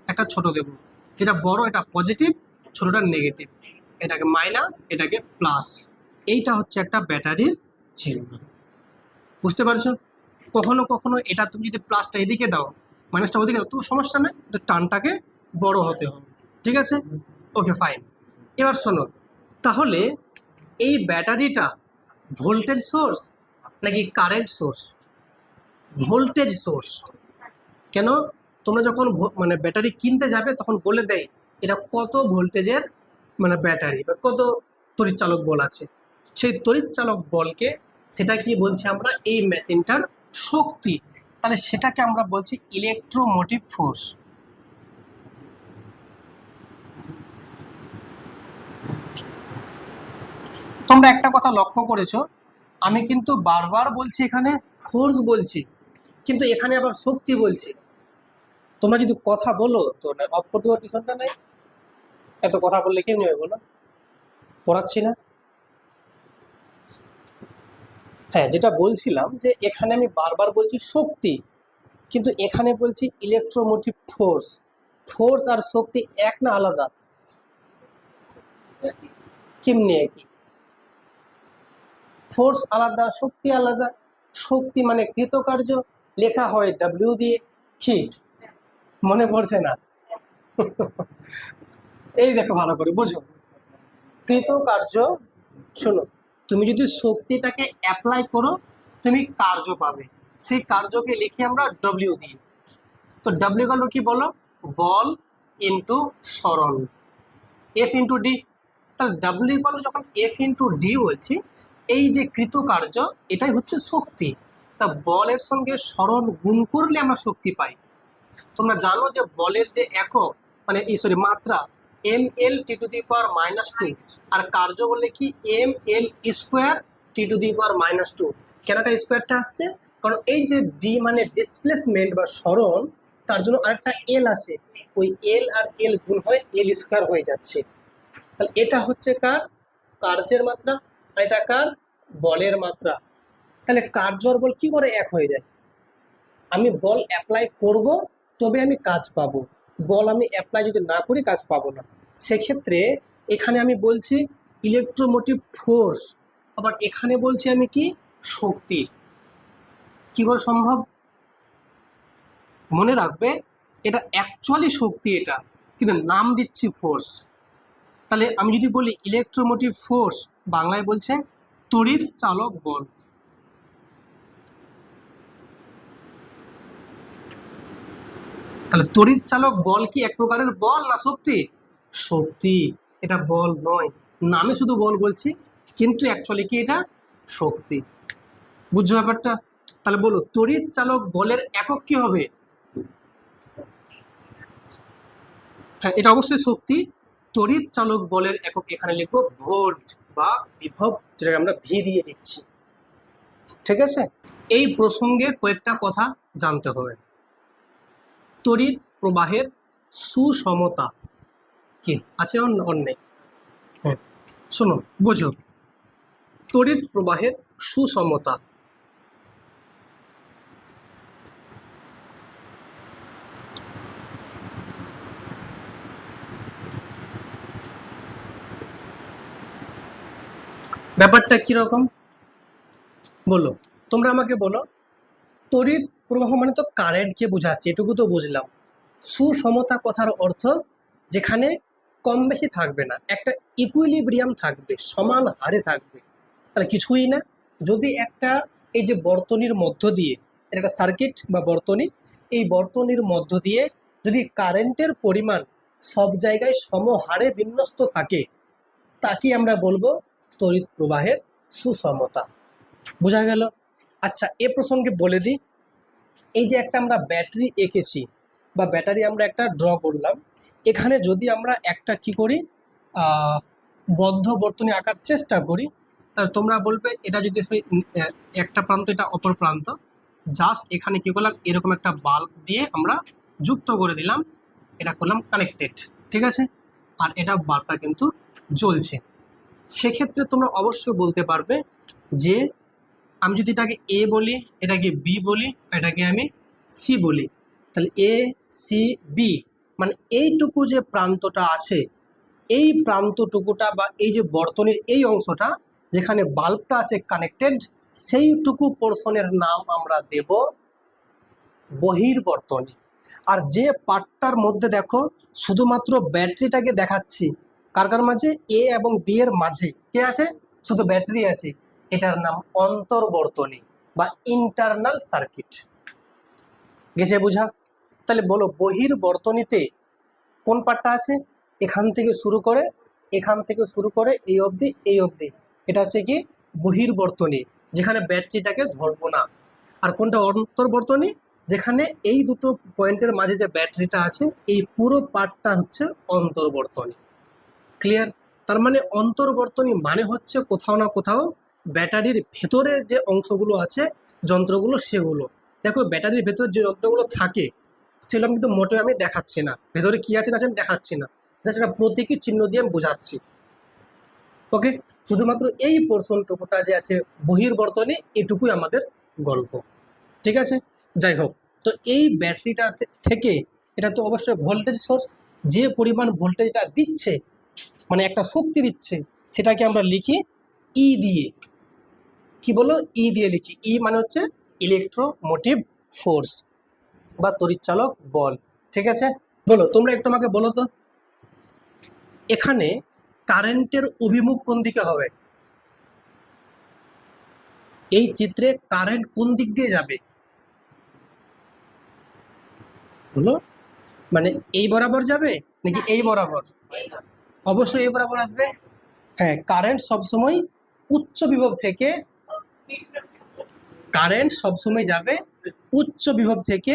Speaker 1: একটা ছোট দেবো, যেটা বড় এটা পজিটিভ, ছোটটা নেগেটিভ, এটাকে মাইনাস, এটাকে প্লাস। এইটা হচ্ছে একটা ব্যাটারির চিহ্ন, বুঝতে পারছো? কখনো কখনো এটা তুমি যদি প্লাসটা এদিকে দাও, মাইনাসটা ওদিকে দাও, তো সমস্যা নেই, তো টানটাকে বড় হতে হবে। ঠিক আছে, ওকে ফাইন। এবার শোনো, তাহলে এই ব্যাটারিটা ভোল্টেজ সোর্স নাকি কারেন্ট সোর্স? Voltage source. কেন? তোমরা যখন মানে ব্যাটারি কিনতে যাবে তখন বলে দেয় এটা কত ভোল্টেজের মানে ব্যাটারি বা কত তড়িৎচালক বল আছে, সেই তড়িৎচালক বলকে সেটা কি বলছি আমরা, এই মেশিনটার শক্তি, তাহলে সেটাকে আমরা বলছি ইলেকট্রোমোটিভ ফোর্স। তোমরা একটা কথা লক্ষ্য করেছো, আমি কিন্তু বারবার বলছি এখানে ফোর্স বলছি, কিন্তু এখানে আবার শক্তি বলছি। তোমরা যদি কথা বলো তো অফ করতে পারো টিউশনটা, নাই এত কথা বললে কেমনি হবে বলো, পড়াচ্ছি না। হ্যাঁ, যেটা বলছিলাম যে এখানে আমি বারবার বলছি শক্তি, কিন্তু এখানে বলছি ইলেকট্রোমোটিভ ফোর্স। ফোর্স আর শক্তি এক না আলাদা? কেমনি একই? ফোর্স আলাদা, শক্তি আলাদা। শক্তি মানে কৃতকার্য, লেখা হয় ডাব্লিউ দিয়ে, কি মনে পড়ছে না? এই দেখো ভালো করে বোঝো, কৃতকার্য। শোনো, তুমি যদি শক্তিটাকে অ্যাপ্লাই করো তুমি কার্য পাবে, সেই কার্যকে লিখি আমরা ডব্লিউ দিয়ে। তো ডব্লিউ গেল কি বলো, বল ইন্টু সরণ, এফ ইন্টু ডি। তাহলে ডাব্লিউ গেল যখন এফ ইন্টু ডি বলছি, এই যে কৃতকার্য এটাই হচ্ছে শক্তি। তা বলের সঙ্গে সরণ গুণ করলে আমরা শক্তি পাই। তোমরা জানো যে বলের যে একক মানে মাত্রা ml T to the power -2, আর কার্য বললে কি ml square T to the power -2। কেন এটা স্কোয়ারটা আসছে? কারণ এই যে ডি মানে ডিসপ্লেসমেন্ট বা সরণ, তার জন্য আরেকটা এল আসে, ওই এল আর এল গুণ হয়ে এল স্কোয়ার হয়ে যাচ্ছে। তাহলে এটা হচ্ছে কার, কার্যের মাত্রা, আর এটা কার, বলের মাত্রা। তাহলে কার্য আর বল কি করে এক হয়ে যায়? আমি বল অ্যাপ্লাই করব তবে আমি কাজ পাবো, বল আমি অ্যাপ্লাই যদি না করি কাজ পাবো না। সেক্ষেত্রে এখানে আমি বলছি ইলেকট্রোমোটিভ ফোর্স, আবার এখানে বলছি আমি কি, শক্তি। কি করে সম্ভব? মনে রাখবে এটা অ্যাকচুয়ালি শক্তি, এটা কিন্তু নাম দিচ্ছি ফোর্স। তাহলে আমি যদি বলি ইলেকট্রোমোটিভ ফোর্স, বাংলায় বলছে তড়িৎ চালক বল। তাহলে তড়িৎ চালক বল কি এক প্রকারের বল না শক্তি? শক্তি। এটা বল নয়, নামে শুধু বল বলছি, কিন্তু অ্যাকচুয়ালি কি এটা শক্তি। বুঝছো ব্যাপারটা? তাহলে বলো তড়িৎ চালক বলের একক কি হবে? হ্যাঁ, এটা অবশ্যই শক্তি। তড়িৎ চালক বলের একক এখানে লিখবো ভোল্ট বা বিভব, যেটাকে আমরা ভি দিয়ে দিচ্ছি। ঠিক আছে, এই প্রসঙ্গে কয়েকটা কথা জানতে হবে। তড়িৎ প্রবাহের সুসমতা কি আছে অন্যে? হ্যাঁ, শোনো বোঝো, তড়িৎ প্রবাহের সুসমতা ব্যাপারটা কিরকম বলো, তোমরা আমাকে বলো। তড়িৎ প্রবাহ মানে তো কারেন্টকে বোঝাচ্ছে, এটুকু তো বুঝলাম। সুসমতা কথার অর্থ যেখানে কম বেশি থাকবে না, একটা ইকুইলিব্রিয়াম থাকবে, সমান হারে থাকবে। তাহলে কিছুই না, যদি একটা এই যে বর্তনীর মধ্য দিয়ে, এটা একটা সার্কিট বা বর্তনী, এই বর্তনীর মধ্য দিয়ে যদি কারেন্টের পরিমাণ সব জায়গায় সমহারে বিন্যস্ত থাকে, তাকে আমরা বলবো তড়িৎ প্রবাহের সুসমতা। বোঝা গেল? আচ্ছা, এ প্রসঙ্গে বলে দিই, এই যে একটা আমরা ব্যাটারি এঁকেছি বা ব্যাটারি আমরা একটা ড্র করলাম, এখানে যদি আমরা একটা কি করি, বদ্ধ বর্তনী আঁকার চেষ্টা করি, তাহলে তোমরা বলবে এটা যদি একটা প্রান্ত এটা অপর প্রান্ত, জাস্ট এখানে কি করলাম, এরকম একটা বাল্ব দিয়ে আমরা যুক্ত করে দিলাম, এটা করলাম কানেক্টেড। ঠিক আছে, আর এটা বাল্বটা কিন্তু জ্বলছে। সেক্ষেত্রে তোমরা অবশ্যই বলতে পারবে যে আমি যদি এটাকে এ বলি, এটাকে বি বলি, এটাকে আমি সি বলি, তাহলে এ সি বি মানে এইটুকু যে প্রান্তটা আছে, এই প্রান্তটুকুটা বা এই যে বর্তনীর এই অংশটা যেখানে বাল্বটা আছে কানেক্টেড, সেইটুকু পোর্শনের নাম আমরা দেব বহির্বর্তনী। আর যে পার্টটার মধ্যে দেখো শুধুমাত্র ব্যাটারিটাকে দেখাচ্ছি, কার কার মাঝে, এ এবং বি এর মাঝে কে আছে, শুধু ব্যাটারি আছে, এটার নাম অন্তর্বর্তনী বা ইন্টারনাল সার্কিট। গেছে বুঝা? তাহলে বলো বহির্বর্তনীতে কোন পার্টটা আছে, এখান থেকে শুরু করে এই অবধি, এই অবধি, এটা হচ্ছে কি বহির্বর্তনী, যেখানে ব্যাটারিটাকে ধরবো না। আর কোনটা অন্তর্বর্তনী, যেখানে এই দুটো পয়েন্টের মাঝে যে ব্যাটারিটা আছে, এই পুরো পার্টটা হচ্ছে অন্তর্বর্তনী। ক্লিয়ার? তার মানে অন্তর্বর্তনী মানে হচ্ছে কোথাও না কোথাও ব্যাটারির ভেতরে যে অংশগুলো আছে, যন্ত্রগুলো, সেগুলো। দেখো ব্যাটারির ভেতরে যে যন্ত্রগুলো থাকে সেগুলো কিন্তু মোটেও আমি দেখাচ্ছি না, ভেতরে কি আছে না আছে আমি দেখাচ্ছি না, জাস্ট একটা প্রতীকী চিহ্ন দিয়ে আমি বোঝাচ্ছি। ওকে, শুধুমাত্র এই পোর্শনটুকুটা যে আছে বহির্বর্তনী, এটুকুই আমাদের গল্প। ঠিক আছে, যাই হোক, তো এই ব্যাটারিটা থেকে এটা তো অবশ্যই ভোল্টেজ সোর্স, যে পরিমাণ ভোল্টেজটা দিচ্ছে মানে একটা শক্তি দিচ্ছে, সেটাকে আমরা লিখি ই দিয়ে। কি বলো, ই দিয়ে লিখি। ই মানে হচ্ছে ইলেকট্রোমোটিভ ফোর্স বা তড়িৎচালক বল। ঠিক আছে, বলো তোমরা একটু আমাকে বলো তো, এখানে কারেন্টের অভিমুখ কোন দিকে হবে? এই চিত্রে কারেন্ট কোন দিক দিয়ে যাবে বলো? মানে এই বরাবর যাবে নাকি এই বরাবর? অবশ্যই এই বরাবর আসবে। হ্যাঁ, কারেন্ট সবসময় উচ্চ বিভব থেকে, কারেন্ট সবসময় যাবে উচ্চ বিভব থেকে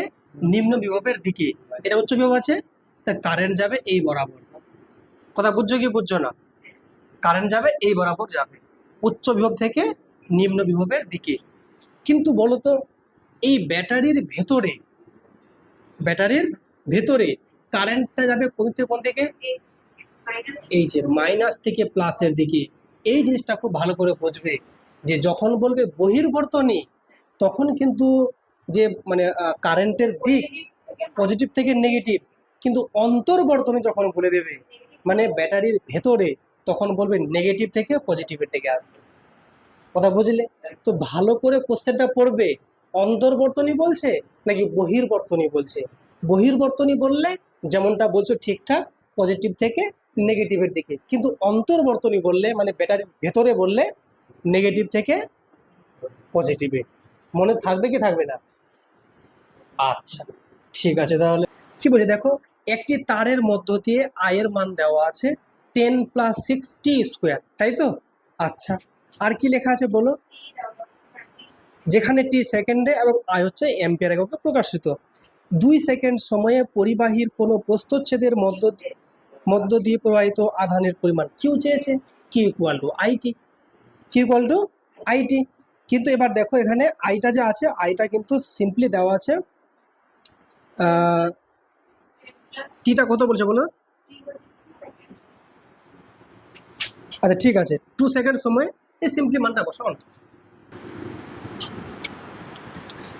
Speaker 1: নিম্ন বিভবের দিকে। এটা উচ্চ বিভব আছে, তা কারেন্ট যাবে এই বরাবর। কথা বুঝছো কি বুঝছো না? কারেন্ট যাবে এই বরাবর যাবে, উচ্চ বিভব থেকে নিম্ন বিভবের দিকে। কিন্তু বলতো এই ব্যাটারির ভেতরে কারেন্টটা যাবে কোন থেকে কোন দিকে? এই যে মাইনাস থেকে প্লাসের দিকে। এই জিনিসটা খুব ভালো করে বুঝবে যে যখন বলবে বহির্বর্তনী, তখন কিন্তু যে মানে কারেন্টের দিক পজিটিভ থেকে নেগেটিভ, কিন্তু অন্তর্বর্তনী যখন বলে দেবে মানে ব্যাটারির ভেতরে, তখন বলবে নেগেটিভ থেকে পজিটিভের দিকে আসবে। কথা বুঝলে? তো ভালো করে কোশ্চেনটা পড়বে, অন্তর্বর্তনী বলছে নাকি বহির্বর্তনী বলছে। বহির্বর্তনী বললে যেমনটা বলছো ঠিকঠাক, পজিটিভ থেকে নেগেটিভের দিকে, কিন্তু অন্তর্বর্তনী বললে মানে ব্যাটারির ভেতরে বললে নেগেটিভ থেকে পজিটিভে। মনে থাকবে কি থাকবে না? আচ্ছা, ঠিক আছে তাহলে। কি বলছে দেখো, একটি তারের মধ্য দিয়ে I এর মান দেওয়া আছে 10 প্লাস 6t স্কোয়ার, তাই তো? আচ্ছা, আর কি লেখা আছে বলো? যেখানে টি সেকেন্ডে এবং I হচ্ছে অ্যাম্পিয়ার এককে প্রকাশিত। 2 সেকেন্ড সময়ে পরিবাহীর কোনো প্রস্থচ্ছেদের মধ্য দিয়ে প্রবাহিত আধানের পরিমাণ কিউ চেয়েছে, Q equal to IT, Q equal to IT. কিন্তু এবার দেখো এখানে আইটা যে আছে, আইটা কিন্তু সিম্পলি দেওয়া আছে, টিটা কত বলছে বলো? আচ্ছা ঠিক আছে, 2 সেকেন্ড সময় এই সিম্পলি মানটা বসাও না।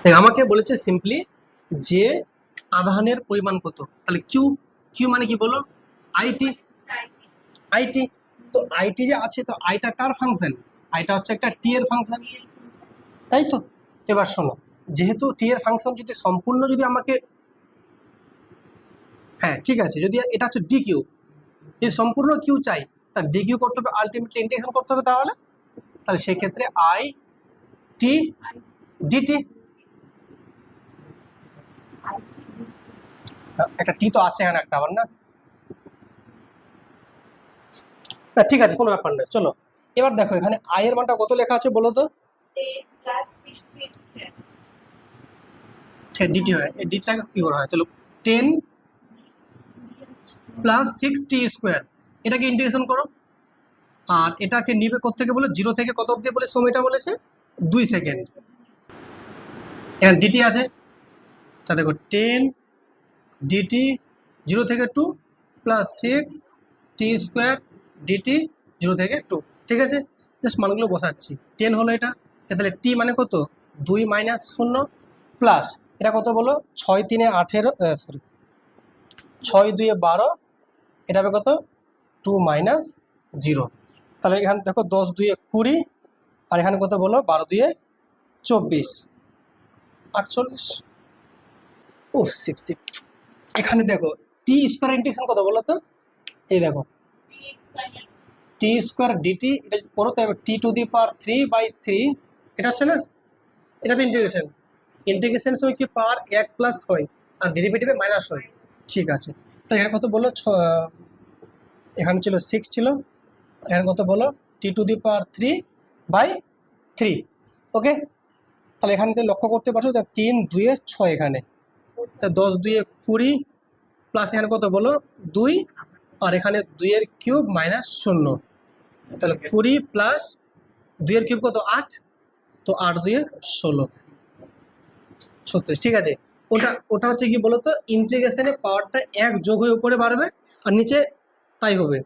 Speaker 1: দেখ আমাকে বলেছে সিম্পলি যে আধানের পরিমাণ কত, তাহলে কিউ, কিউ মানে কি বলো? IT, IT. তো আইটি যে আছে, তো আইটা কার ফাংশন? আইটা হচ্ছে একটা টি এর ফাংশন, তাই তো? এবার শোনো, যেহেতু টি এর ফাংশন যদি সম্পূর্ণ যদি আমাকে, হ্যাঁ ঠিক আছে, যদি এটা হচ্ছে ডি কিউ, যদি সম্পূর্ণ কিউ চাই তার ডি কিউ করতে হবে, আলটিমেটলি ইন্টিগ্রেশন করতে হবে, তাহলে সেই ক্ষেত্রে আই টি ডিটি, একটা টি তো আছে এখানে একটা আবার না, ঠিক আছে কোনো ব্যাপার নয়। চলো এবার দেখো এখানে আই এর মানটা কত লেখা আছে বলো তো? ডিটি হয়, এই ডিটিটাকে কি করা হয়? চলো 10 প্লাস 6t স্কোয়ার, এটাকে ইন্টিগ্রেশন করো। আর এটাকে নিবে কোত্থেকে বলে? 0 থেকে কত অবধি বলে সময়টা বলেছে? 2 সেকেন্ড। এখানে ডিটি আছে, তা দেখো 10 ডিটি 0 থেকে 2 প্লাস 6t স্কোয়ার ডিটি 0 থেকে 2, ঠিক আছে? জাস্ট মানগুলো বসাচ্ছি। 10 হলো এটা, তাহলে টি মানে কত? 2 মাইনাস 0 প্লাস এটা কত বলো? 6 3 18, সরি 6 2 12, এটা হবে কত? 2 মাইনাস 0। তাহলে এখানে দেখো 10 2 20, আর এখানে কত বলো? 12 2 24, 48। ও 60। এখানে দেখো টি স্কোয়ার ইন্টিগ্রেশন কত বলো তো? এই দেখো টি স্কোয়ার ডিটি, এটা যদি করো তাহলে টি টু দি পাওয়ার 3/3, এটা হচ্ছে না, এটা তো ইন্টিগ্রেশন, ইন্টিগ্রেশনের সময় কি পাওয়ার 1 প্লাস হয় আর ডেরিভেটিভে মাইনাস হয়, ঠিক আছে? তো এখানে কত বলো? এখানে ছিল 6 ছিল, এখানে কত বলো? টি টু দি পাওয়ার 3/3, ওকে? তাহলে এখানে তো লক্ষ্য করতে পারছো 3 2 6, এখানে তা 10 2 20 প্লাস এখানে কত বলো? 2, আর এখানে 2 এর কিউব মাইনাস 0, তাহলে 20 প্লাস 2 এর কিউব কত? 8, তো 8 2 16, 36, ঠিক আছে? ওটা হচ্ছে কি বলতো? ইন্টিগ্রেশনে পাওয়ারটা 1 যোগ হয়ে উপরে বাড়বে আর নিচে তাই হবে,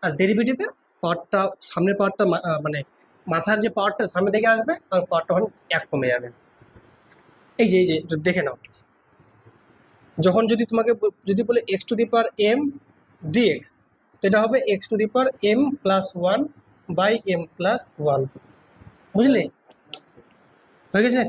Speaker 1: আর ডেরিভেটিভে পাওয়ারটা, সামনের পাওয়ারটা মানে মাথার যে পাওয়ারটা সামনে থেকে আসবে আর পাওয়ারটা ওখানে 1 কমে যাবে। এই যে একটু দেখে নাও, যখন যদি তোমাকে যদি বলে x to the power m dx, তো এটা হবে x to the power m plus 1/m plus 1, বুঝলে? হয়ে গেছে?